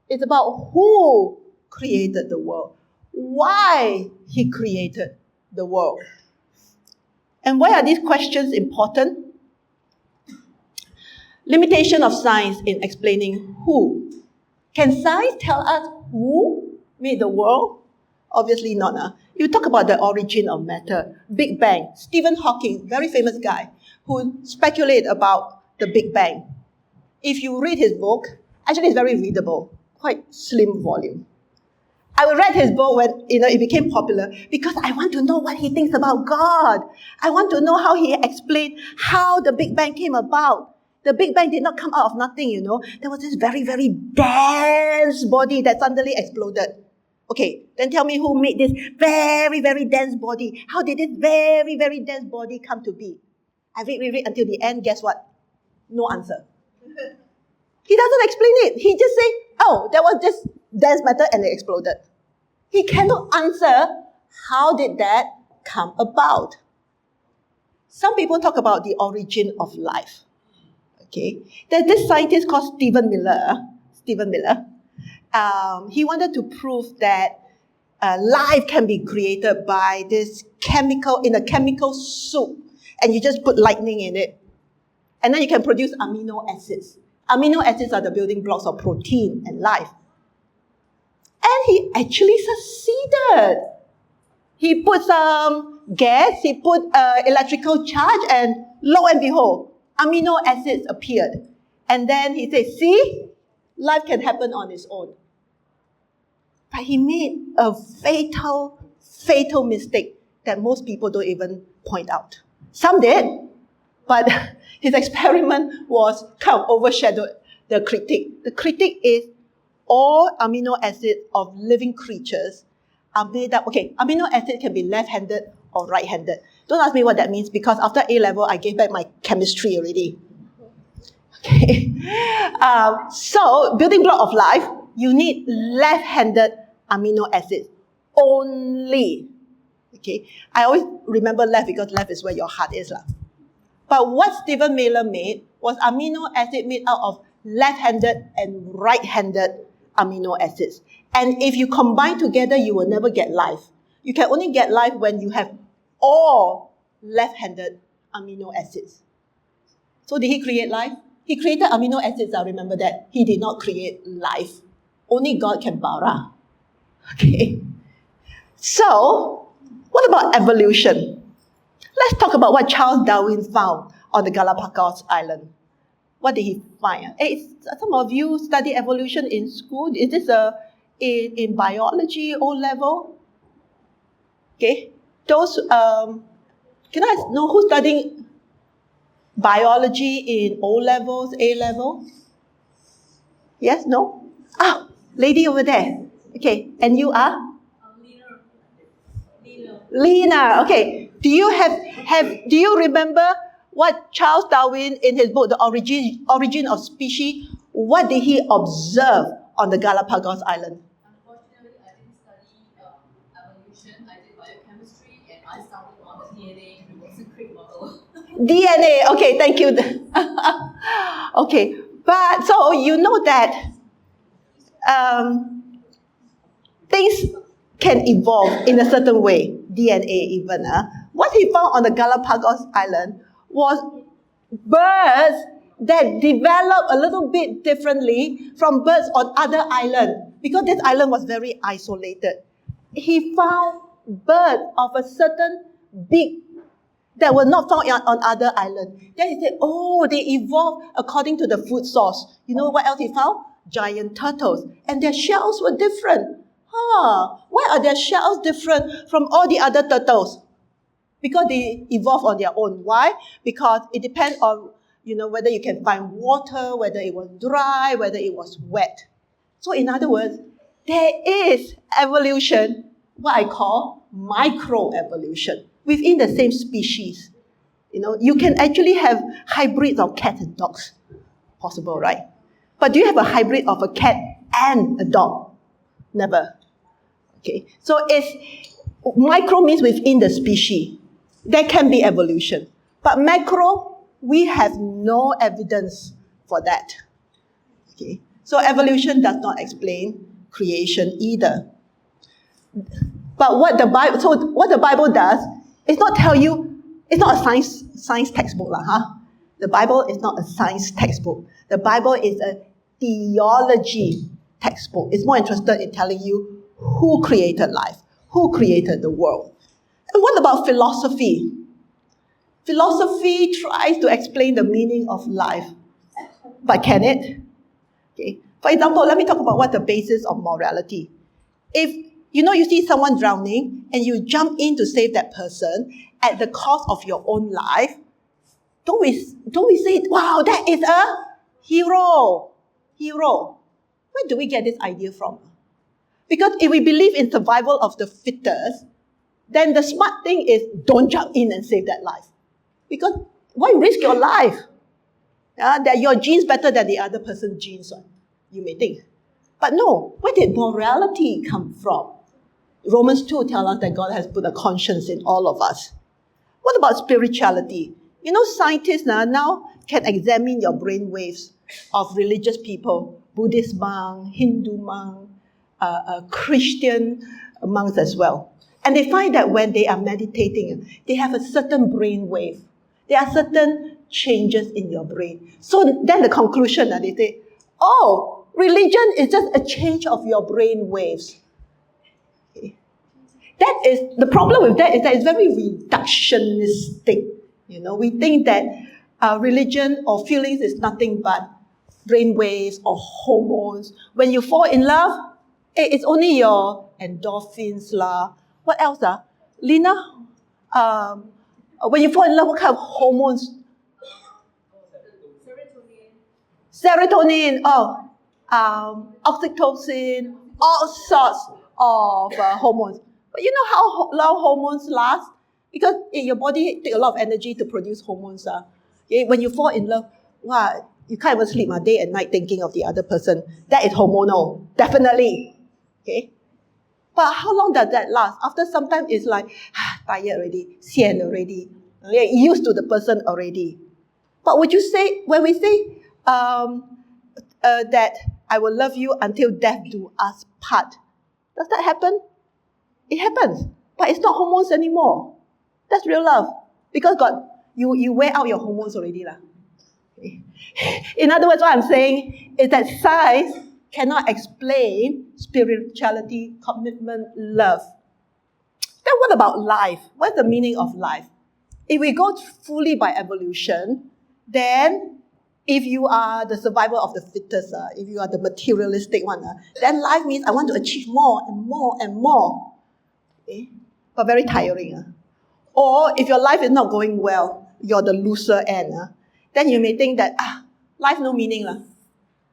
A: It's about who created the world, why he created the world. And why are these questions important? Limitation of science in explaining who. Can science tell us who made the world? Obviously not. You talk about the origin of matter, Big Bang. Stephen Hawking, very famous guy, who speculated about the Big Bang. If you read his book, actually it's very readable, quite slim volume. I read his book when it became popular because I want to know what he thinks about God. I want to know how he explained how the Big Bang came about. The Big Bang did not come out of nothing, There was this very, very dense body that suddenly exploded. Okay, then tell me who made this very, very dense body. How did this very, very dense body come to be? I read until the end. Guess what? No answer. He doesn't explain it. He just say, oh, there was this dense matter and it exploded. He cannot answer how did that come about. Some people talk about the origin of life. Okay, there's this scientist called Stephen Miller. He wanted to prove that life can be created by this in a chemical soup, and you just put lightning in it, and then you can produce amino acids. Amino acids are the building blocks of protein and life. And he actually succeeded. He put some gas, he put electrical charge, and lo and behold, amino acids appeared. And then he said, see, life can happen on its own. But he made a fatal mistake that most people don't even point out. Some did, but his experiment was kind of overshadowed the critique. The critique is all amino acids of living creatures are made up. Okay, amino acid can be left-handed or right-handed. Don't ask me what that means because after A-level, I gave back my chemistry already. Okay. So, building block of life, you need left-handed amino acids only. Okay. I always remember left because left is where your heart is. But what Stephen Miller made was amino acid made out of left-handed and right-handed amino acids. And if you combine together, you will never get life. You can only get life when you have all left-handed amino acids. So did he create life? He created amino acids, I remember that. He did not create life. Only God can bara. Okay. So, what about evolution? Let's talk about what Charles Darwin found on the Galapagos Island. What did he find? Some of you study evolution in school. Is this in biology, O level? Okay. Those, can I know who's studying biology in O levels, A level? Yes, no? Ah, lady over there. Okay, and you are? Lena. Okay. Do you remember what Charles Darwin in his book, The Origin of Species, what did he observe on the Galapagos Island?
B: Unfortunately, I didn't study
A: DNA. Okay, thank you. Okay, but so you know that things can evolve in a certain way, DNA even. What he found on the Galapagos Island was birds that developed a little bit differently from birds on other islands because this island was very isolated. He found birds of a certain beak that were not found on other islands. Then he said, oh, they evolved according to the food source. You know what else he found? Giant turtles. And their shells were different. Why are their shells different from all the other turtles? Because they evolved on their own. Why? Because it depends on, whether you can find water, whether it was dry, whether it was wet. So in other words, there is evolution, what I call microevolution, within the same species. You can actually have hybrids of cats and dogs. Possible, right? But do you have a hybrid of a cat and a dog? Never. Okay. So micro means within the species. There can be evolution. But macro, we have no evidence for that. Okay. So evolution does not explain creation either. But what the Bible does is not tell you, it's not a science textbook. The Bible is not a science textbook. The Bible is a theology textbook. It's more interested in telling you who created life, who created the world. And what about philosophy? Philosophy tries to explain the meaning of life. But can it? Okay. For example, let me talk about what the basis of morality. If you see someone drowning and you jump in to save that person at the cost of your own life, don't we say, wow, that is a hero? Where do we get this idea from? Because if we believe in survival of the fittest, then the smart thing is don't jump in and save that life. Because why risk your life? That your genes better than the other person's genes, you may think. But no, where did morality come from? Romans 2 tells us that God has put a conscience in all of us. What about spirituality? Scientists now can examine your brain waves of religious people, Buddhist monk, Hindu monk, Christian monks as well. And they find that when they are meditating, they have a certain brain wave. There are certain changes in your brain. So then the conclusion, they say, oh, religion is just a change of your brain waves. Okay. That is, the problem with that is that it's very reductionistic. We think that religion or feelings is nothing but brain waves or hormones. When you fall in love, it's only your endorphins lah. What else? Lina? When you fall in love, what kind of hormones? Serotonin. Oxytocin. All sorts of hormones. But you know how long hormones last? Because your body takes a lot of energy to produce hormones. Okay? When you fall in love, wow, you can't even sleep day and night thinking of the other person. That is hormonal, definitely. Okay? But how long does that last? After some time, it's like, tired already, sian already, used to the person already. But would you say, when we say that I will love you until death do us part, does that happen? It happens. But it's not hormones anymore. That's real love. Because God, you wear out your hormones already. In other words, what I'm saying is that science cannot explain spirituality, commitment, love. Then what about life? What's the meaning of life? If we go fully by evolution, then if you are the survival of the fittest, if you are the materialistic one, then life means I want to achieve more and more and more. Okay? But very tiring. Or if your life is not going well, you're the loser end, then you may think that, life no meaning.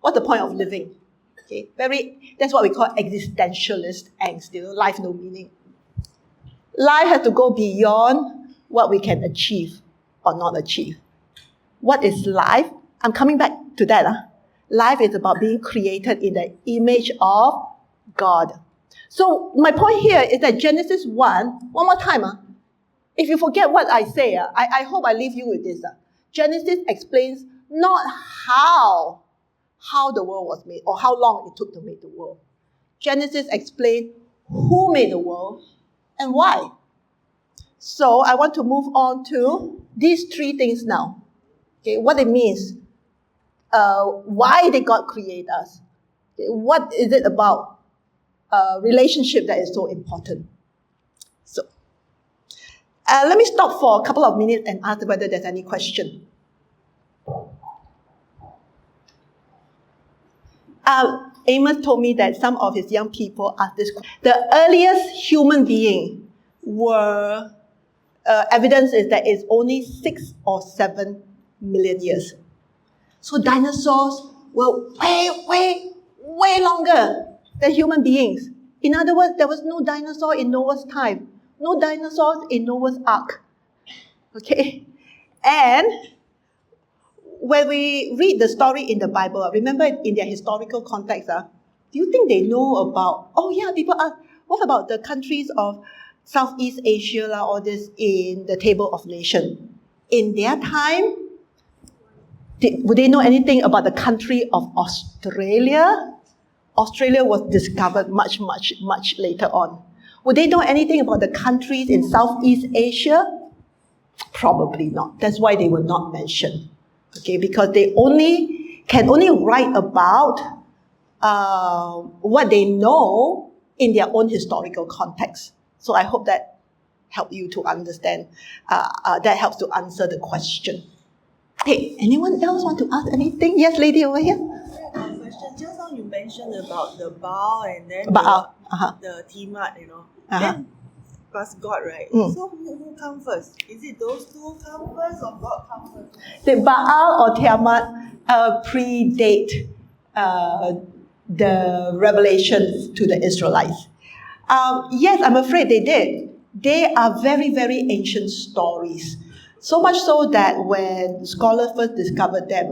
A: What's the point of living? Okay, that's what we call existentialist angst, life no meaning. Life has to go beyond what we can achieve or not achieve. What is life? I'm coming back to that. Life is about being created in the image of God. So my point here is that Genesis 1, one more time, if you forget what I say, I hope I leave you with this. Genesis explains not how the world was made or how long it took to make the world. Genesis explains who made the world and why. So I want to move on to these three things now. Okay, what it means, why did God create us? Okay, what is it about relationship that is so important? So let me stop for a couple of minutes and ask whether there's any question. Amos told me that some of his young people asked this question. The earliest human being were, evidence is that it's only 6 or 7 million years. So dinosaurs were way longer than human beings. In other words, there was no dinosaur in Noah's time. No dinosaurs in Noah's Ark. Okay? And when we read the story in the Bible, remember in their historical context, do you think they know about, people ask, what about the countries of Southeast Asia, all this in the Table of Nations? In their time, would they know anything about the country of Australia? Australia was discovered much later on. Would they know anything about the countries in Southeast Asia? Probably not. That's why they were not mentioned. Okay, because they can only write about what they know in their own historical context. So I hope that helped you to understand. That helps to answer the question. Hey, anyone else want to ask anything? Yes, lady over here.
D: Question. Just now you mentioned about the Baal and then the Tiamat, Then plus God, right? So who come first? Is it those two come first or God come first?
A: The Baal or Tiamat predate the revelations to the Israelites. Yes, I'm afraid they did. They are very, very ancient stories. So much so that when scholars first discovered them,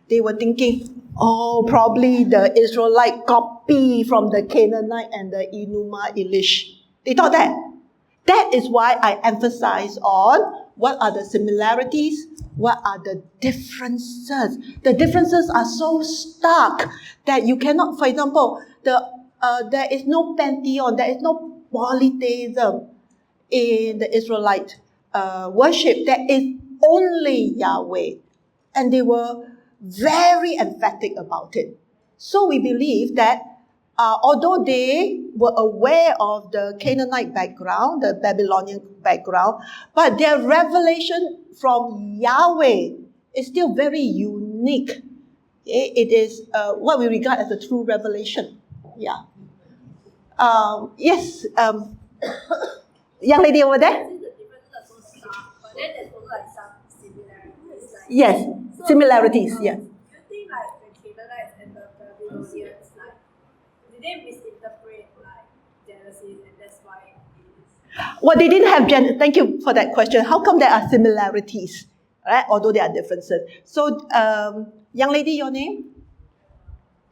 A: they were thinking, probably the Israelite copy from the Canaanite and the Enuma Elish. They thought that. That is why I emphasize on what are the similarities, what are the differences. The differences are so stark that you cannot, for example, there is no pantheon, there is no polytheism in the Israelite worship. There is only Yahweh. And they were very emphatic about it. So we believe that although they were aware of the Canaanite background, the Babylonian background, but their revelation from Yahweh is still very unique. It is what we regard as a true revelation. Yeah. Yes. Young lady over there?
E: But then there's also like some similarities.
A: Yes, similarities, yes.
E: Do you think like the Canaanites and the Babylonians, did they misinterpret Genesis and that's why it is?
A: Well, they didn't have thank you for that question. How come there are similarities, right? Although there are differences. So, young lady, your name?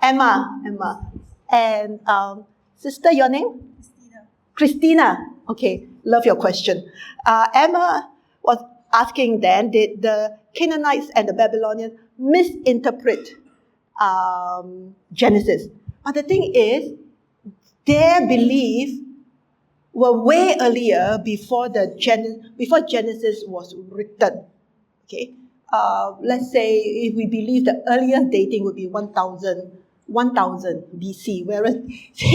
A: Emma. And sister, your name? Christina. Okay, love your question. Emma was asking then, did the Canaanites and the Babylonians misinterpret Genesis? But the thing is, their belief were way earlier before Genesis was written. Okay, let's say if we believe the earliest dating would be 1000 BC, whereas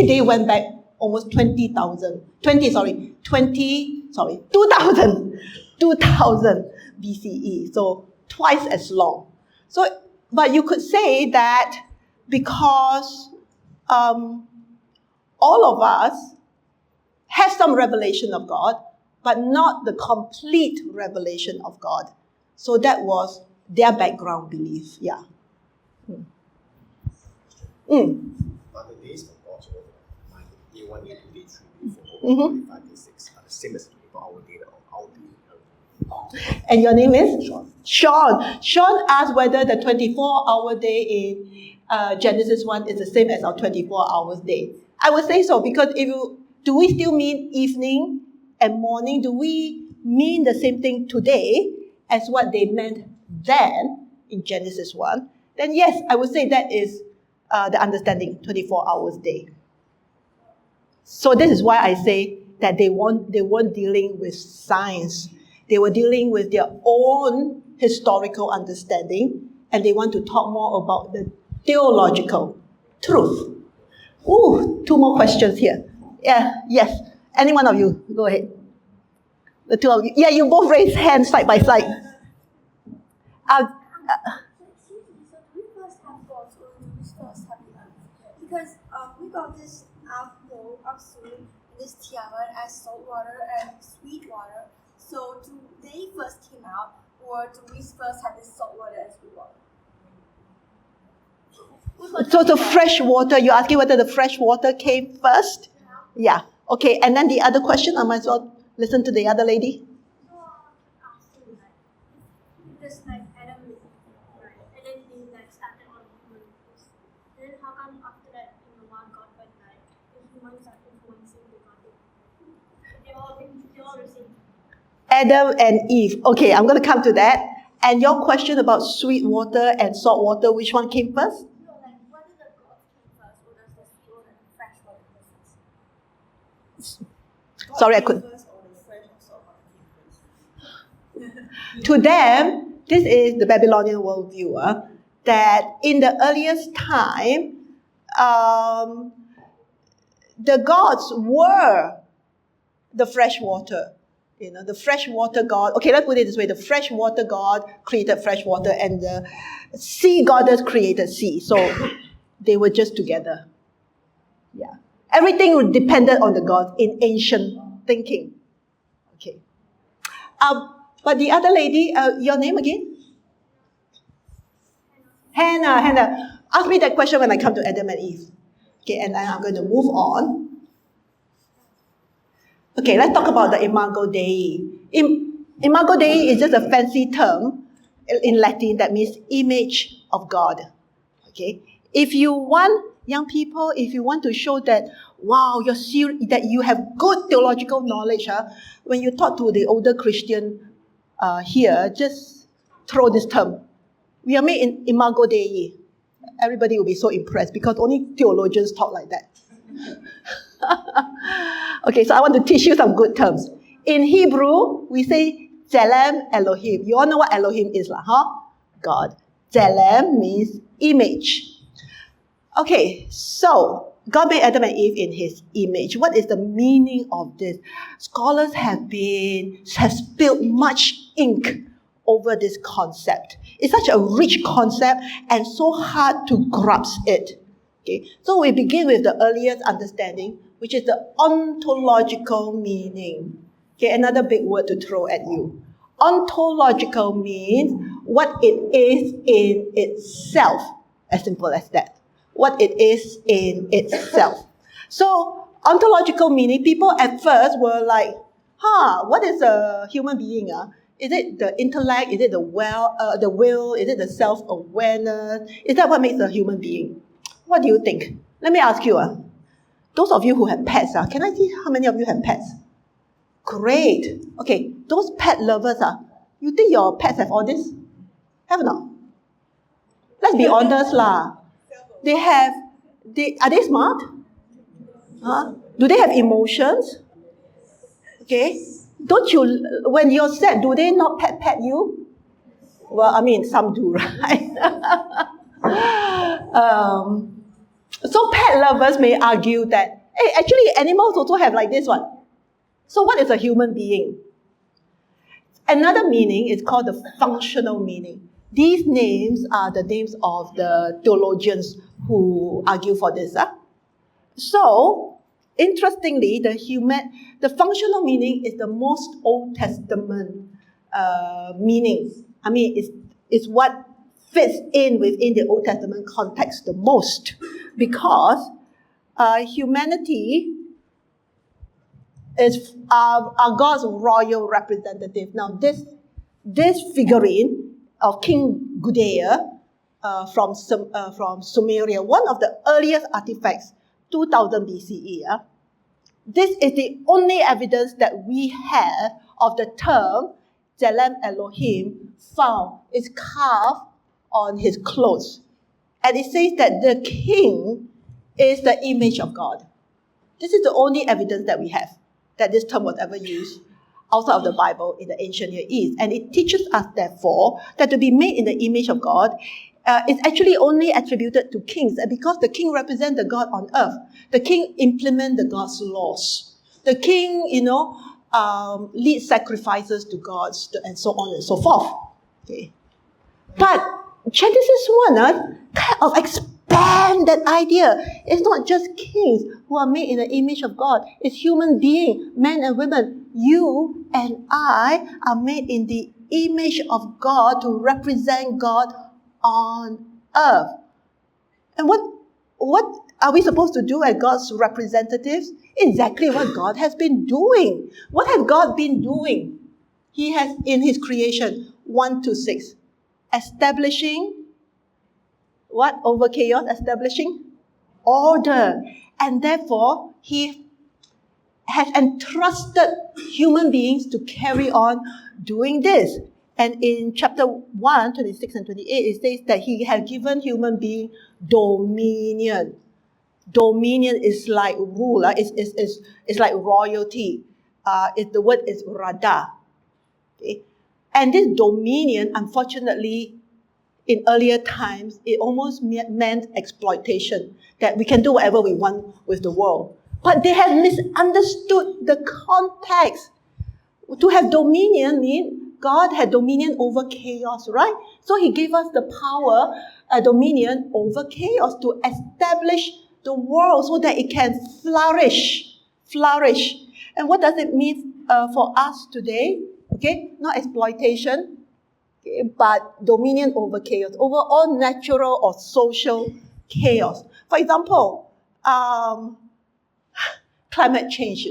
A: they went back almost 2000 BCE, so twice as long. So, but you could say that because all of us have some revelation of God, but not the complete revelation of God. So that was their background belief, yeah.
F: But the days of God's word, day 1, day 2, day 3, day 4, day 5, day 6 are the same as 24-hour day of our day.
A: And your name is?
F: Sean.
A: Sean asked whether the 24-hour day in Genesis 1 is the same as our 24 hours day. I would say so, because do we still mean evening and morning? Do we mean the same thing today as what they meant then in Genesis 1, then yes, I would say that is the understanding, 24 hours a day. So this is why I say that they weren't dealing with science. They were dealing with their own historical understanding, and they want to talk more about the theological truth. Ooh, 2 more questions here. Yeah, yes. Any one of you, go ahead. The 2 of you. Yeah, you both raise hands side by side.
E: Excuse me, so do we first have gods or do we first have the earth? Because we got this outflow of swimming in this Tiamat as salt water and sweet water. So do they first came out, or do we first have this salt water and sweet water?
A: So the fresh water, you're asking whether the fresh water came first? Yeah. Okay, and then the other question, I might as well listen to the other lady.
E: So asking like, if there's like Adam and Eve, right? And then they like started on human beings. Then how come after that, one God went like, the humans are influencing the God? They all received.
A: Adam and Eve. Okay, I'm going to come to that. And your question about sweet water and salt water, which one came first?
E: No, like whether the God came first or does the sweet water and fresh water come first?
A: Sorry, I couldn't.
D: First or the fresh or salt water came first?
A: To them, this is the Babylonian worldview, that in the earliest time, the gods were the fresh water. The freshwater god. Okay, let's put it this way. The freshwater god created fresh water and the sea goddess created sea. So they were just together. Yeah. Everything depended on the gods in ancient thinking. Okay. But the other lady, your name again? Hannah. Ask me that question when I come to Adam and Eve. Okay, and then I'm going to move on. Okay, let's talk about the Imago Dei. Imago Dei is just a fancy term in Latin that means image of God. Okay, if you want young people, if you want to show that, wow, that you have good theological knowledge, when you talk to the older Christian here, just throw this term. We are made in Imago Dei. Everybody will be so impressed because only theologians talk like that. Okay, so I want to teach you some good terms. In Hebrew, we say Tselem Elohim. You all know what Elohim is, God. Tselem means image. Okay, so God made Adam and Eve in his image. What is the meaning of this? Scholars have spilled much ink over this concept. It's such a rich concept and so hard to grasp it. Okay, so we begin with the earliest understanding, which is the ontological meaning. Okay, another big word to throw at you. Ontological means what it is in itself. As simple as that. What it is in itself. So, ontological meaning, people at first were like, what is a human being? Is it the intellect? Is it the will? Is it the self-awareness? Is that what makes a human being? What do you think? Let me ask you. Those of you who have pets, can I see how many of you have pets? Great. Okay, those pet lovers, you think your pets have all this? Have or not? Let's be honest lah. Are they smart? Do they have emotions? Okay. Don't you, when you're sad, do they not pet you? Well, I mean, some do, right? So pet lovers may argue that, hey, actually animals also have like this one. So what is a human being? Another meaning is called the functional meaning. These names are the names of the theologians who argue for this. So, interestingly, the functional meaning is the most Old Testament meaning. I mean, it's what fits in within the Old Testament context the most, because humanity is our God's royal representative. Now, this figurine of King Gudea from Sumeria, one of the earliest artifacts, 2000 BCE. This is the only evidence that we have of the term Tselem Elohim found is carved on his clothes. And it says that the king is the image of God. This is the only evidence that we have that this term was ever used outside of the Bible in the ancient Near East. And it teaches us, therefore, that to be made in the image of God is actually only attributed to kings. And because the king represents the God on earth, the king implements the God's laws. The king, leads sacrifices to gods and so on and so forth. Okay. But Genesis 1 kind of expand that idea. It's not just kings who are made in the image of God. It's human beings, men and women. You and I are made in the image of God to represent God on earth. And what are we supposed to do as God's representatives? Exactly what God has been doing. What has God been doing? He has, in his creation, 1-6, establishing what over chaos? Establishing order. And therefore, he has entrusted human beings to carry on doing this. And in chapter 1, 26 and 28, it says that he has given human beings dominion. Dominion is like ruler, it's like royalty. The word is rada. Okay? And this dominion, unfortunately, in earlier times, it almost meant exploitation, that we can do whatever we want with the world. But they have misunderstood the context. To have dominion means God had dominion over chaos, right? So he gave us the power, dominion over chaos to establish the world so that it can flourish. And what does it mean for us today? Okay, not exploitation, okay, but dominion over chaos, over all natural or social chaos. For example, climate change,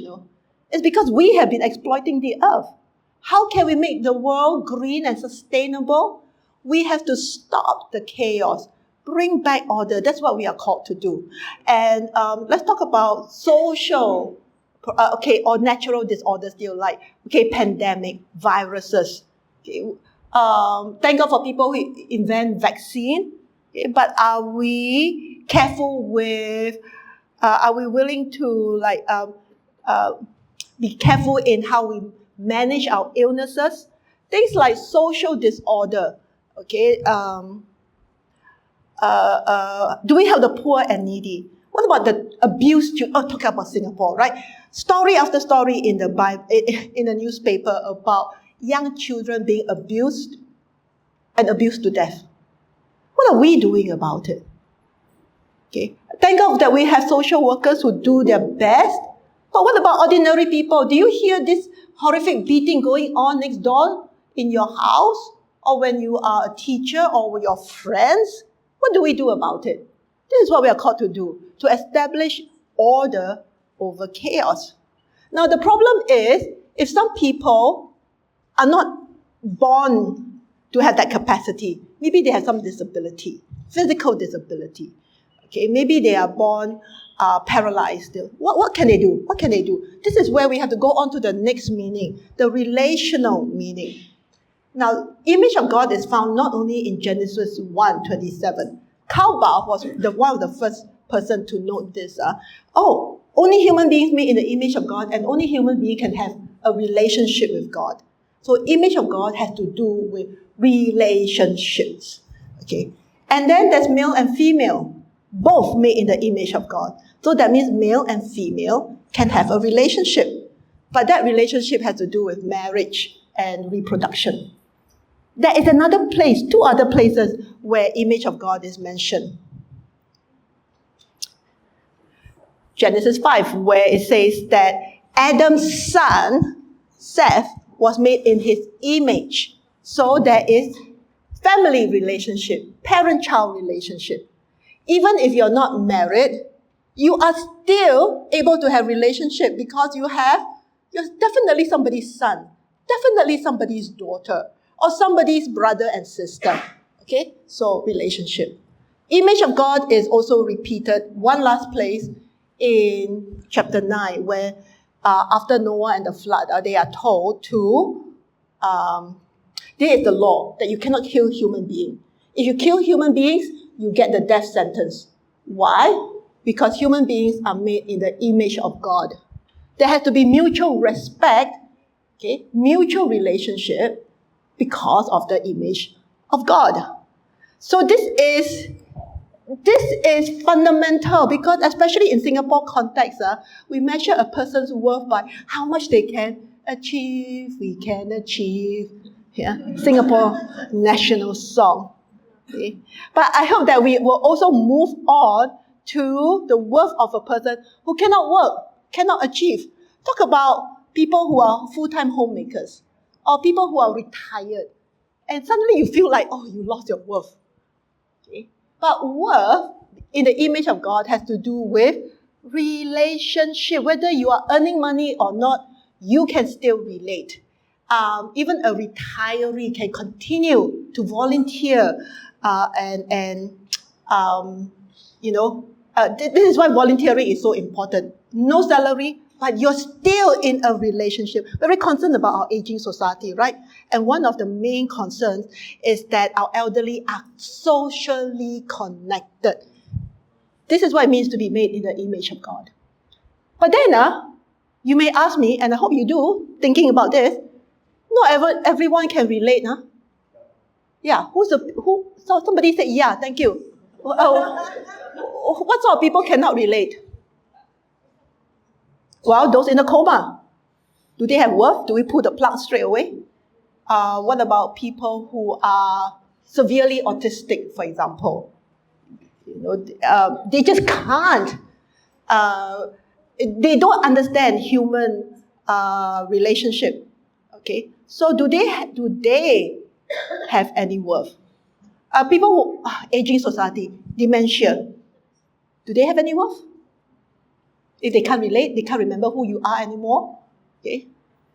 A: it's because we have been exploiting the earth. How can we make the world green and sustainable? We have to stop the chaos, bring back order. That's what we are called to do. And let's talk about social, or natural disorders still, like, pandemic, viruses. Okay. Thank God for people who invent vaccine. Okay, but are we careful with, are we willing to be careful in how we manage our illnesses? Things like social disorder. Okay, do we help the poor and needy? What about the abused children? Talking about Singapore, right? Story after story in the Bible, in the newspaper about young children being abused and abused to death. What are we doing about it? Okay, thank God that we have social workers who do their best. But what about ordinary people? Do you hear this horrific beating going on next door in your house, or when you are a teacher or with your friends? What do we do about it? This is what we are called to do, to establish order over chaos. Now, the problem is, if some people are not born to have that capacity, maybe they have some disability, physical disability. Okay, maybe they are born paralyzed. What can they do? What can they do? This is where we have to go on to the next meaning, the relational meaning. Now, image of God is found not only in Genesis 1:27. Calbach was one of the first person to note this. Only human beings made in the image of God, and only human beings can have a relationship with God. So image of God has to do with relationships. Okay, and then there's male and female, both made in the image of God. So that means male and female can have a relationship. But that relationship has to do with marriage and reproduction. There is another place, two other places where image of God is mentioned. Genesis 5, where it says that Adam's son, Seth, was made in his image. So there is family relationship, parent-child relationship. Even if you're not married, you are still able to have relationship because you're definitely somebody's son, definitely somebody's daughter, or somebody's brother and sister. Okay, so relationship. Image of God is also repeated one last place in chapter 9, where after Noah and the flood, they are told to, there is the law that you cannot kill human beings. If you kill human beings, you get the death sentence. Why? Because human beings are made in the image of God. There has to be mutual respect, okay, mutual relationship because of the image of God. So this is fundamental because especially in Singapore context, we measure a person's worth by how much they can achieve, we can achieve. Yeah, Singapore national song. Okay. But I hope that we will also move on to the worth of a person who cannot work, cannot achieve. Talk about people who are full-time homemakers or people who are retired. And suddenly you feel like, oh, you lost your worth. Okay. But worth in the image of God has to do with relationship. Whether you are earning money or not, you can still relate. Even a retiree can continue to volunteer this is why volunteering is so important. No salary, but you're still in a relationship. We're very concerned about our aging society, right? And one of the main concerns is that our elderly are socially connected. This is what it means to be made in the image of God. But then, you may ask me, and I hope you do, thinking about this, not everyone can relate, huh? Yeah, so somebody said, yeah, thank you. What sort of people cannot relate? Well, those in a coma. Do they have worth? Do we pull the plug straight away? What about people who are severely autistic, for example? They just can't. They don't understand human relationship. Okay, so do they have any worth? People who aging society, dementia, do they have any worth? If they can't relate, they can't remember who you are anymore. Okay,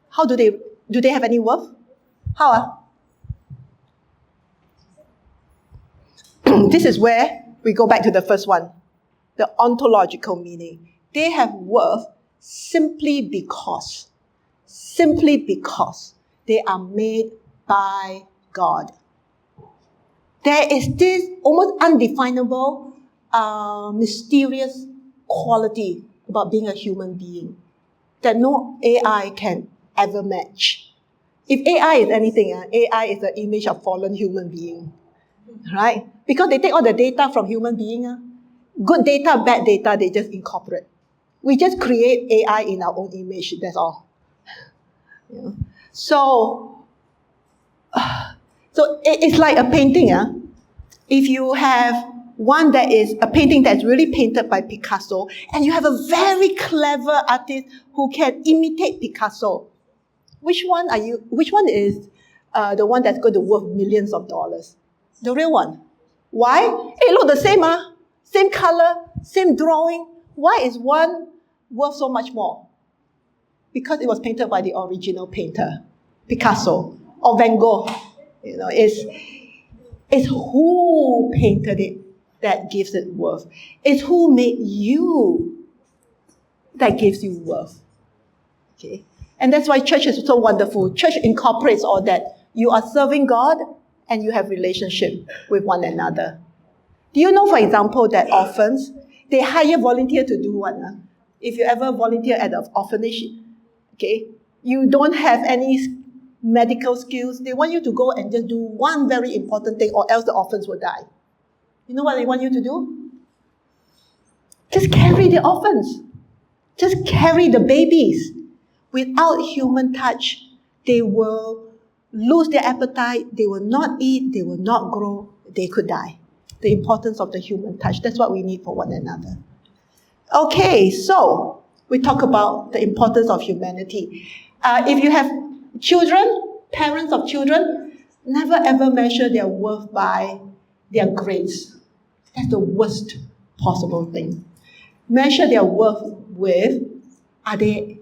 A: how do they have any worth? How? This is where we go back to the first one, the ontological meaning. They have worth simply because they are made by God. There is this almost undefinable, mysterious quality about being a human being that no AI can ever match. If AI is anything, AI is the image of fallen human being, right? Because they take all the data from human being. Good data, bad data, they just incorporate. We just create AI in our own image, that's all. Yeah. So it's like a painting. If you have one that is a painting that's really painted by Picasso, and you have a very clever artist who can imitate Picasso, which one is the one that's going to worth millions of dollars? The real one. Why? Hey, look the same, same color, same drawing. Why is one worth so much more? Because it was painted by the original painter, Picasso or Van Gogh. It's who painted it that gives it worth. It's who made you that gives you worth. Okay? And that's why church is so wonderful. Church incorporates all that. You are serving God and you have relationship with one another. Do you know, for example, that orphans, they hire volunteers to do what? If you ever volunteer at an orphanage, okay, you don't have any medical skills. They want you to go and just do one very important thing or else the orphans will die. You know what they want you to do? Just carry the orphans. Just carry the babies. Without human touch, they will lose their appetite, they will not eat, they will not grow, they could die. The importance of the human touch. That's what we need for one another. Okay, so we talk about the importance of humanity. If you have children, parents of children, never ever measure their worth by their grades. That's the worst possible thing. Measure their worth with, are they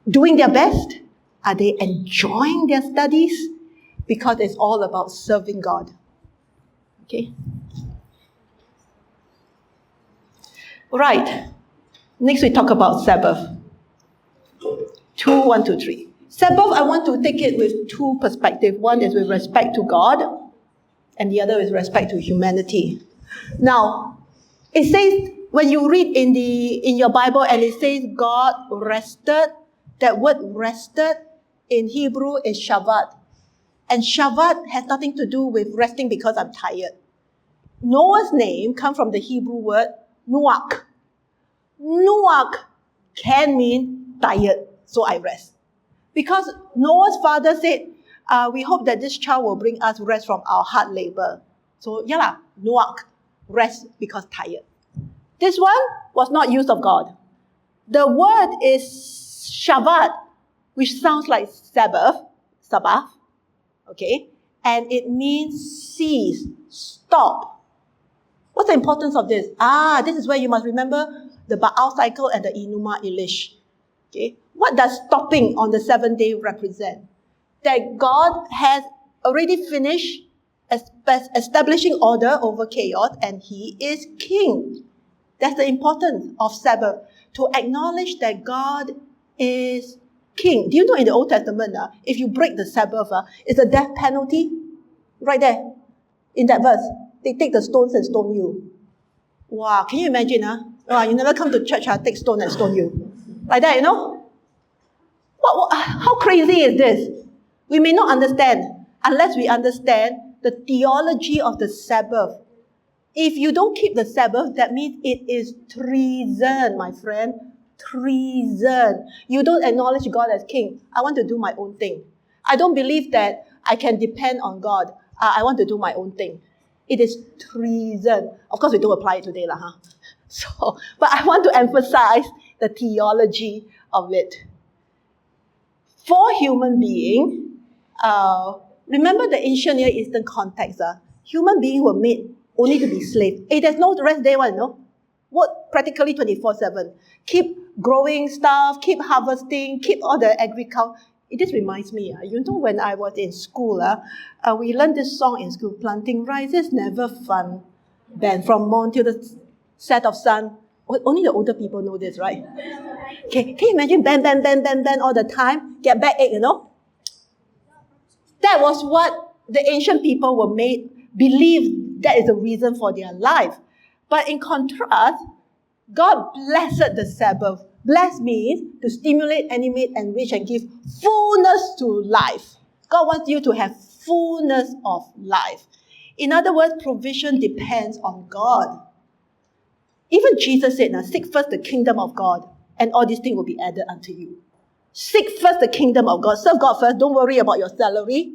A: doing their best? Are they enjoying their studies? Because it's all about serving God. Okay? Right. Next we talk about Sabbath. 2, 1, 2, 3. Sabbath, I want to take it with two perspectives. One is with respect to God, and the other is respect to humanity. Now, it says, when you read in your Bible and it says God rested, that word rested in Hebrew is Shabbat. And Shabbat has nothing to do with resting because I'm tired. Noah's name comes from the Hebrew word Nuach. Nuach can mean tired, so I rest. Because Noah's father said, we hope that this child will bring us rest from our hard labor. So, Nuach, rest because tired. This one was not used of God. The word is Shabbat, which sounds like Sabbath, okay? And it means cease, stop. What's the importance of this? This is where you must remember the Baal cycle and the Enuma Elish. Okay? What does stopping on the 7th day represent? That God has already finished establishing order over chaos and He is King. That's the importance of Sabbath, to acknowledge that God is King. Do you know in the Old Testament, if you break the Sabbath, it's a death penalty? Right there, in that verse. They take the stones and stone you. Wow, can you imagine? You never come to church, take stone and stone you. Like that, How crazy is this? We may not understand unless we understand the theology of the Sabbath. If you don't keep the Sabbath, that means it is treason, my friend. Treason. You don't acknowledge God as King. I want to do my own thing. I don't believe that I can depend on God. I want to do my own thing. It is treason. Of course, we don't apply it today, but I want to emphasize the theology of it. For human being, remember the ancient Near Eastern context. Human beings were made only to be slaves. There's no rest day one, Work practically 24/7. Keep growing stuff, keep harvesting, keep all the agriculture. It just reminds me, when I was in school, we learned this song in school, planting rice is never fun. Then from morn till the set of sun. Only the older people know this, right? Okay, can you imagine bend all the time? Get backache, That was what the ancient people were made, believe that is the reason for their life. But in contrast, God blessed the Sabbath. Bless means to stimulate, animate, enrich, and give fullness to life. God wants you to have fullness of life. In other words, provision depends on God. Even Jesus said, seek first the kingdom of God, and all these things will be added unto you. Seek first the kingdom of God. Serve God first. Don't worry about your salary.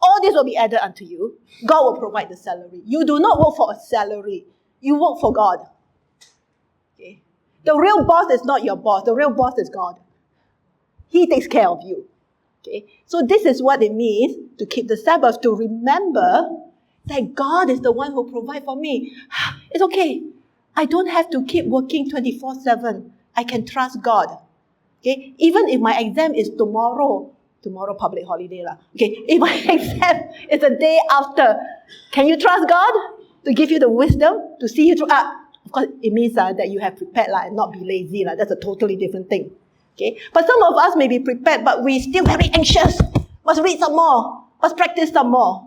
A: All this will be added unto you. God will provide the salary. You do not work for a salary. You work for God. Okay? The real boss is not your boss. The real boss is God. He takes care of you. Okay? So this is what it means to keep the Sabbath, to remember that God is the one who provides for me. It's okay. I don't have to keep working 24/7. I can trust God. Okay? Even if my exam is tomorrow public holiday. Okay? If my exam is a day after, can you trust God to give you the wisdom to see you through? Of course, it means that you have prepared and not be lazy. That's a totally different thing. Okay? But some of us may be prepared, but we still very anxious. Must read some more. Must practice some more.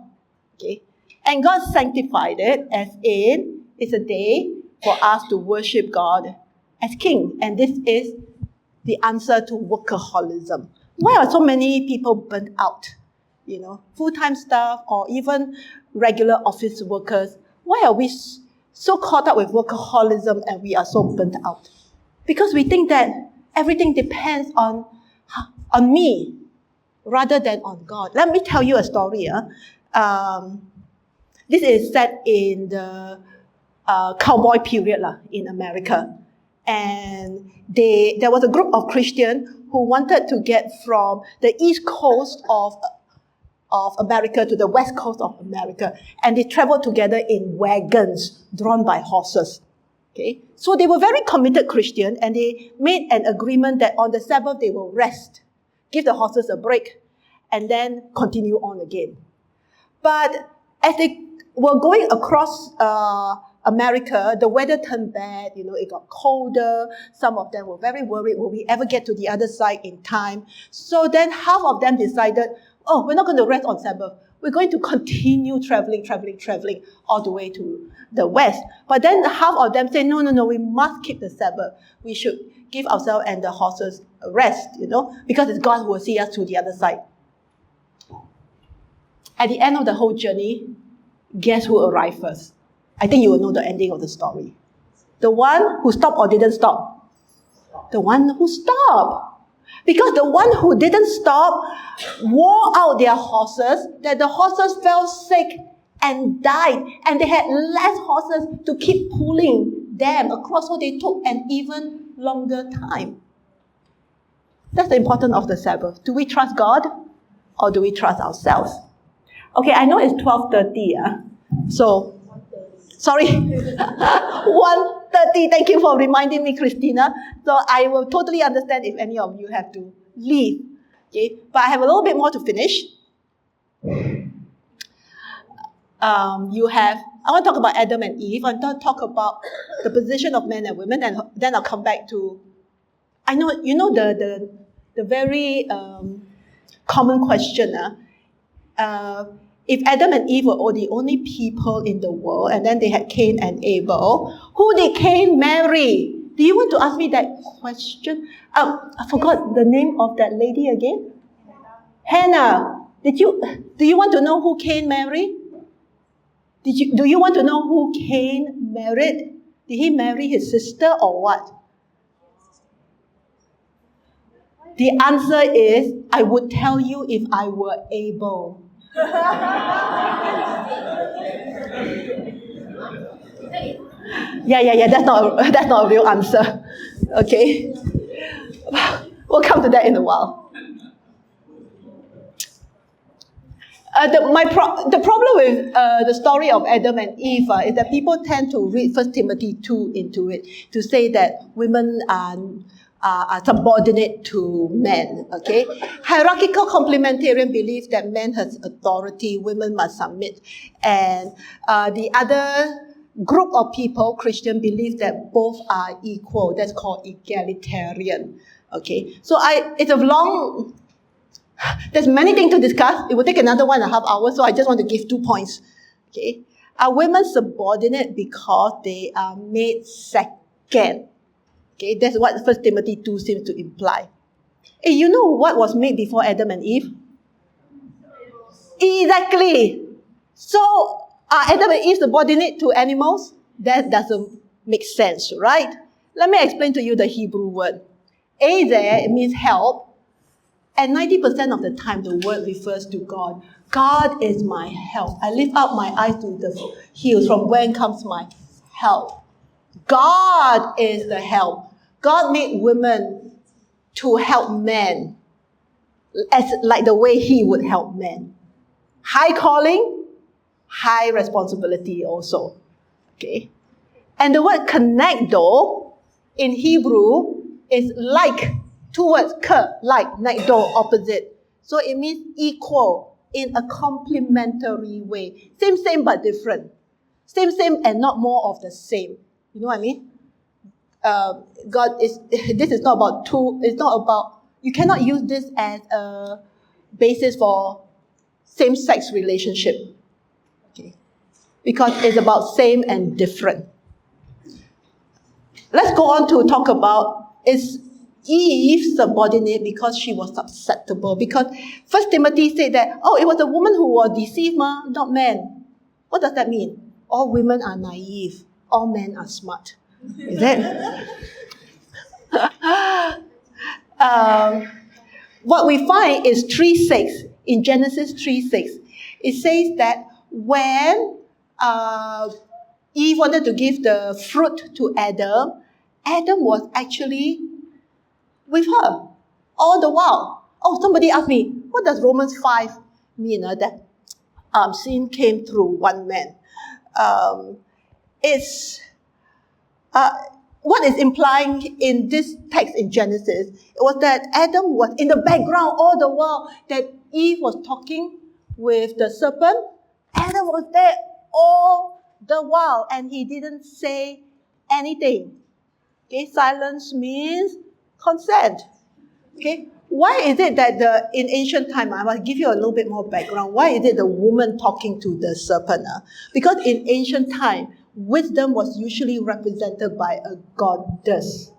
A: Okay? And God sanctified it as in it's a day for us to worship God as King. And this is the answer to workaholism. Why are so many people burnt out? Full-time staff or even regular office workers. Why are we so caught up with workaholism and we are so burnt out? Because we think that everything depends on me rather than on God. Let me tell you a story. This is set in the cowboy period in America. And there was a group of Christians who wanted to get from the east coast of America to the west coast of America. And they traveled together in wagons drawn by horses. Okay? So they were very committed Christians, and they made an agreement that on the Sabbath they will rest, give the horses a break, and then continue on again. But as they were going across America, the weather turned bad, it got colder. Some of them were very worried, will we ever get to the other side in time? So then half of them decided, oh, we're not going to rest on Sabbath. We're going to continue traveling all the way to the west. But then half of them say, no, we must keep the Sabbath. We should give ourselves and the horses a rest, because it's God who will see us to the other side. At the end of the whole journey, guess who arrived first? I think you will know the ending of the story. The one who stopped or didn't stop? The one who stopped. Because the one who didn't stop wore out their horses, that the horses fell sick and died, and they had less horses to keep pulling them across, so they took an even longer time. That's the importance of the Sabbath. Do we trust God or do we trust ourselves? Okay, I know it's 12:30. So, sorry, 1:30. Thank you for reminding me, Christina. So I will totally understand if any of you have to leave. Okay, but I have a little bit more to finish. I want to talk about Adam and Eve. I want to talk about the position of men and women, and then I'll come back to, the very common question. If Adam and Eve were the only people in the world, and then they had Cain and Abel, who did Cain marry? Do you want to ask me that question? I forgot the name of that lady again. Hannah. Do you want to know who Cain married? Do you want to know who Cain married? Did he marry his sister or what? The answer is, I would tell you if I were able. Yeah. That's not a real answer. Okay, we'll come to that in a while. The problem with the story of Adam and Eve is that people tend to read 1 Timothy 2 into it to say that women are subordinate to men. Okay, hierarchical complementarian believes that men has authority, women must submit, and the other group of people, Christian, believe that both are equal. That's called egalitarian. Okay, so it's a long. There's many things to discuss. It will take another 1.5 hours, so I just want to give 2 points. Okay, are women subordinate because they are made second? Okay, that's what 1 Timothy 2 seems to imply. Hey, you know what was made before Adam and Eve? Exactly. So, are Adam and Eve subordinate to animals? That doesn't make sense, right? Let me explain to you the Hebrew word. There, it means help. And 90% of the time, the word refers to God. God is my help. I lift up my eyes to the hills. From whence comes my help? God is the help. God made women to help men, like the way He would help men. High calling, high responsibility also. Okay? And the word connect, though, in Hebrew, is like. 2 words, like, nekdo, opposite. So it means equal in a complementary way. Same but different. Same and not more of the same. You know what I mean? This is not about it's not about, you cannot use this as a basis for same-sex relationship. Okay? Because it's about same and different. Let's go on to talk about, is Eve subordinate because she was susceptible? Because 1 Timothy said that, it was a woman who was deceived, not men. What does that mean? All women are naive. All men are smart. Is that? What we find is 3:6. In Genesis 3:6. It says that when Eve wanted to give the fruit to Adam, Adam was actually with her all the while. Somebody asked me, what does Romans 5 mean? That sin came through one man. What is implying in this text in Genesis was that Adam was in the background all the while that Eve was talking with the serpent. Adam was there all the while, and he didn't say anything. Okay, silence means consent. Okay, why is it that in ancient time, I must give you a little bit more background, why is it the woman talking to the serpent? Because in ancient time, wisdom was usually represented by a goddess.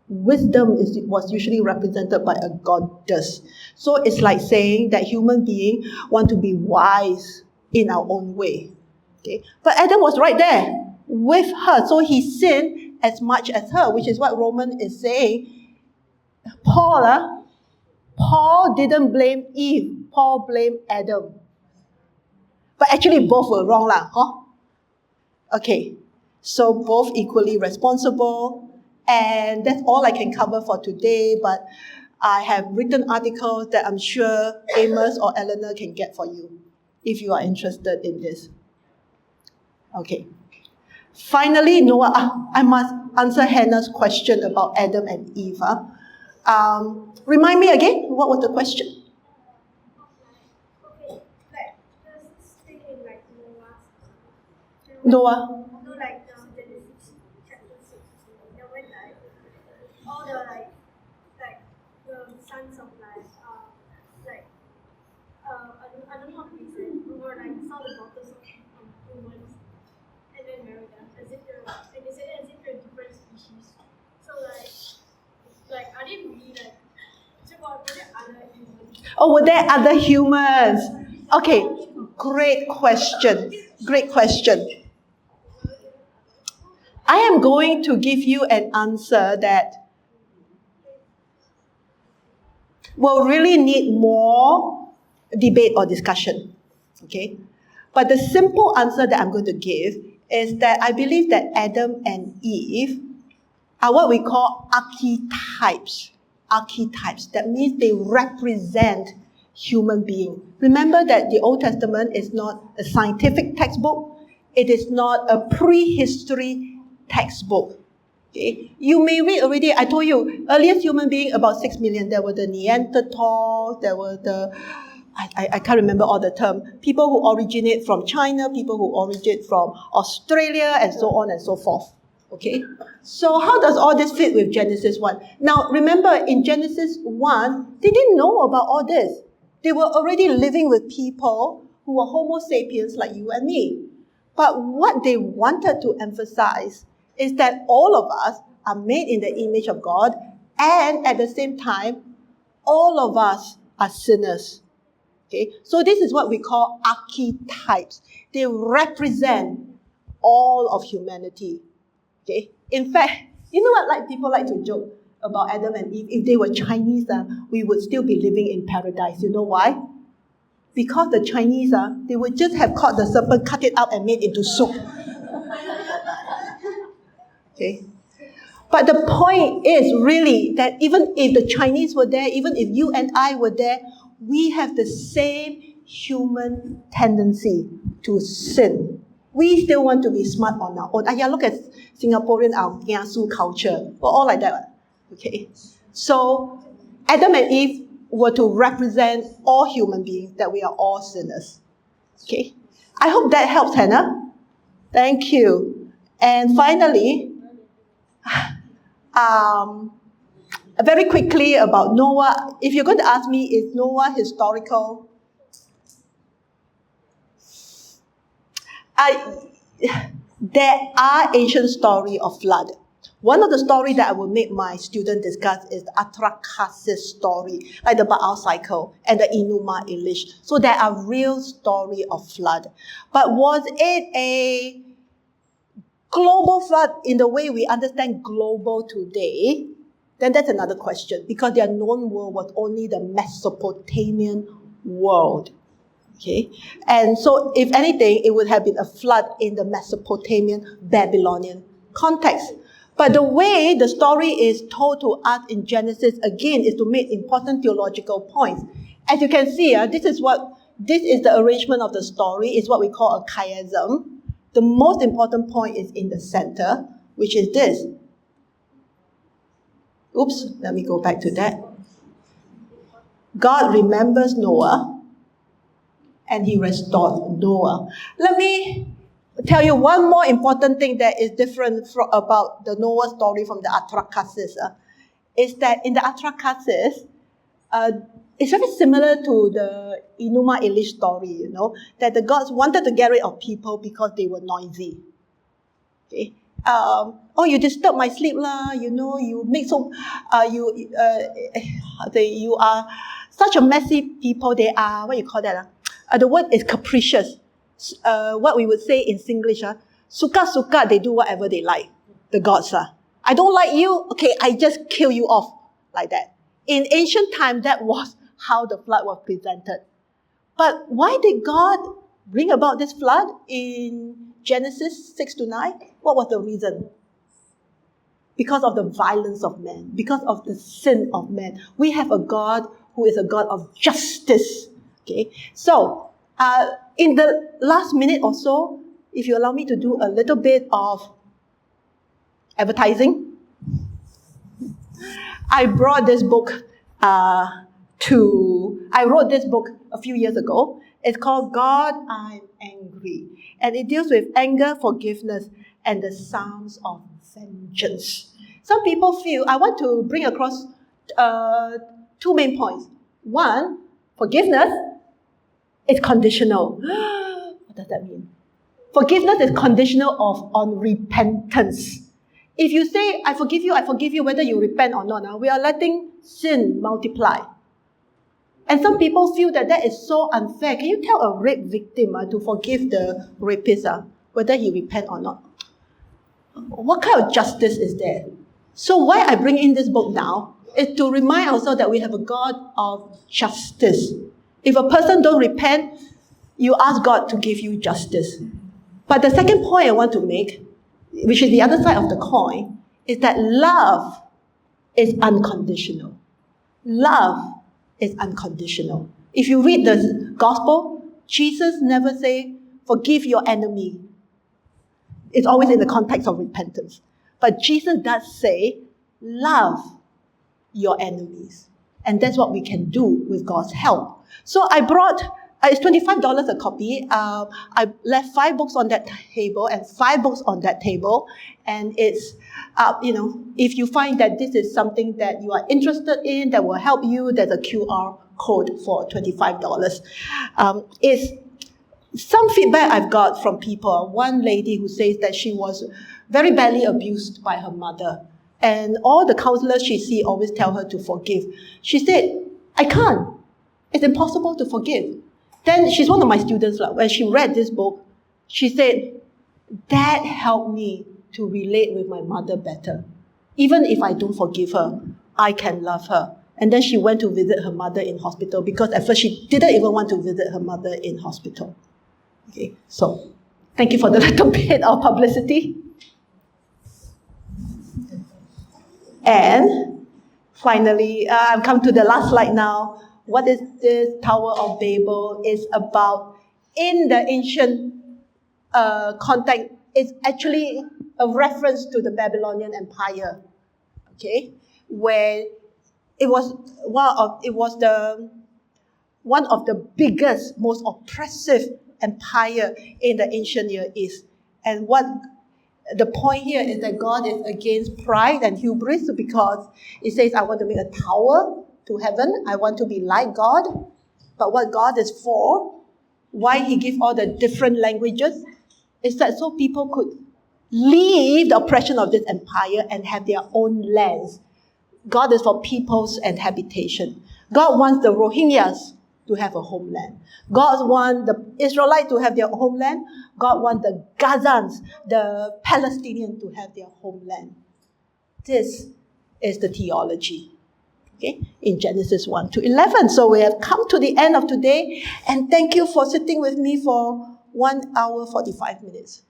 A: Was usually represented by a goddess. So it's like saying that human beings want to be wise in our own way. Okay? But Adam was right there with her, so he sinned as much as her, which is what Romans is saying. Paul didn't blame Eve. Paul blamed Adam. But actually both were wrong lah, huh? Okay, so both equally responsible. And that's all I can cover for today, but I have written articles that I'm sure Amos or Eleanor can get for you if you are interested in this. Okay. Finally, Noah, I must answer Hannah's question about Adam and Eve. Remind me again, what was the question?
E: Okay, like just thinking like Noah.
A: Noah.
E: No, like Genesis chapter 6. There were like all the like the sons of I don't know how to say it, or like saw the daughters of humans and then married them as if they're and they said as if they're different species. So like are they really like were there other humans?
A: Oh, were there other humans? Okay, great question. Great question. I am going to give you an answer that will really need more debate or discussion. Okay? But the simple answer that I'm going to give is that I believe that Adam and Eve are what we call archetypes. Archetypes. That means they represent human being. Remember that the Old Testament is not a scientific textbook. It is not a prehistory textbook. Okay? You may read already, I told you, earliest human being about 6 million. There were the Neanderthals, there were the, I can't remember all the term. People who originate from China, people who originate from Australia, and so on and so forth. Okay? So how does all this fit with Genesis 1? Now, remember, in Genesis 1, they didn't know about all this. They were already living with people who were Homo sapiens like you and me. But what they wanted to emphasize is that all of us are made in the image of God, and at the same time, all of us are sinners. Okay? So this is what we call archetypes. They represent all of humanity. Okay? In fact, you know what, like people like to joke about Adam and Eve? If they were Chinese, we would still be living in paradise. You know why? Because the Chinese, they would just have caught the serpent, cut it up, and made into soup. Okay? But the point is really that even if the Chinese were there, even if you and I were there, we have the same human tendency to sin. We still want to be smart on our own. Look at Singaporean, our kiasu culture. We're all like that. Okay? So, Adam and Eve were to represent all human beings, that we are all sinners. Okay? I hope that helps, Hannah. Thank you. And finally, very quickly about Noah. If you're going to ask me, is Noah historical? There are ancient stories of flood. One of the stories that I will make my students discuss is the Atrahasis story, like the Baal cycle and the Enuma Elish. So there are real stories of flood. But was it a global flood in the way we understand global today? Then that's another question, because their known world was only the Mesopotamian world. Okay? And so, if anything, it would have been a flood in the Mesopotamian, Babylonian context. But the way the story is told to us in Genesis, again, is to make important theological points. As you can see, this is the arrangement of the story, is what we call a chiasm. The most important point is in the center, which is this. Oops, let me go back to that. God remembers Noah, and he restored Noah. Let me tell you one more important thing that is different about the Noah story from the Atrahasis. Is that in the Atrahasis, it's very similar to the Enuma Elish story, that the gods wanted to get rid of people because they were noisy. Okay. You disturb my sleep lah. You make so, you are such a messy people. They are, what you call that? The word is capricious. What we would say in Singlish, suka, they do whatever they like. The gods are. I don't like you, okay, I just kill you off, like that. In ancient time, that was how the flood was presented. But why did God bring about this flood in Genesis 6-9? What was the reason? Because of the violence of man, because of the sin of man. We have a God who is a God of justice. Okay, so in the last minute or so, if you allow me to do a little bit of advertising, I brought this book I wrote this book a few years ago. It's called God, I'm Angry. And it deals with anger, forgiveness, and the sounds of vengeance. Some people feel, I want to bring across two main points. One, forgiveness is conditional. What does that mean? Forgiveness is conditional on repentance. If you say, I forgive you, whether you repent or not, we are letting sin multiply. And some people feel that is so unfair. Can you tell a rape victim to forgive the rapist, whether he repent or not? What kind of justice is there? So why I bring in this book now is to remind ourselves that we have a God of justice. If a person don't repent, you ask God to give you justice. But the second point I want to make, which is the other side of the coin, is that love is unconditional. Love is unconditional. If you read the gospel, Jesus never say, forgive your enemy. It's always in the context of repentance. But Jesus does say, love your enemies. And that's what we can do with God's help. So I brought, it's $25 a copy. I left 5 books on that table and 5 books on that table. And it's, if you find that this is something that you are interested in, that will help you, there's a QR code for $25. It's some feedback I've got from people. One lady who says that she was very badly abused by her mother. And all the counselors she sees always tell her to forgive. She said, I can't. It's impossible to forgive. Then she's one of my students. When she read this book, she said, that helped me to relate with my mother better. Even if I don't forgive her, I can love her. And then she went to visit her mother in hospital because at first she didn't even want to visit her mother in hospital. Okay, so thank you for the little bit of publicity. And finally, I've come to the last slide now. What is this Tower of Babel? Is about in the ancient context. It's actually a reference to the Babylonian Empire, okay, where it was one of the biggest, most oppressive empire in the ancient Near East. And what the point here is that God is against pride and hubris because it says, I want to make a tower to heaven. I want to be like God. But what God is for, why he gives all the different languages, is that so people could leave the oppression of this empire and have their own lands. God is for peoples and habitation. God wants the Rohingyas to have a homeland. God wants the Israelites to have their homeland. God wants the Gazans, the Palestinians to have their homeland. This is the theology, okay, in Genesis 1-11. So we have come to the end of today, and thank you for sitting with me for 1 hour, 45 minutes.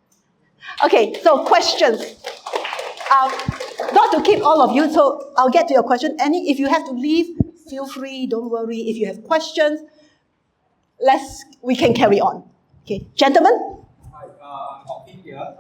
A: Okay, so questions. Not to keep all of you, so I'll get to your question. If you have to leave, feel free, don't worry. If you have questions, we can carry on. Okay, gentlemen?
G: Hi, I'm talking here.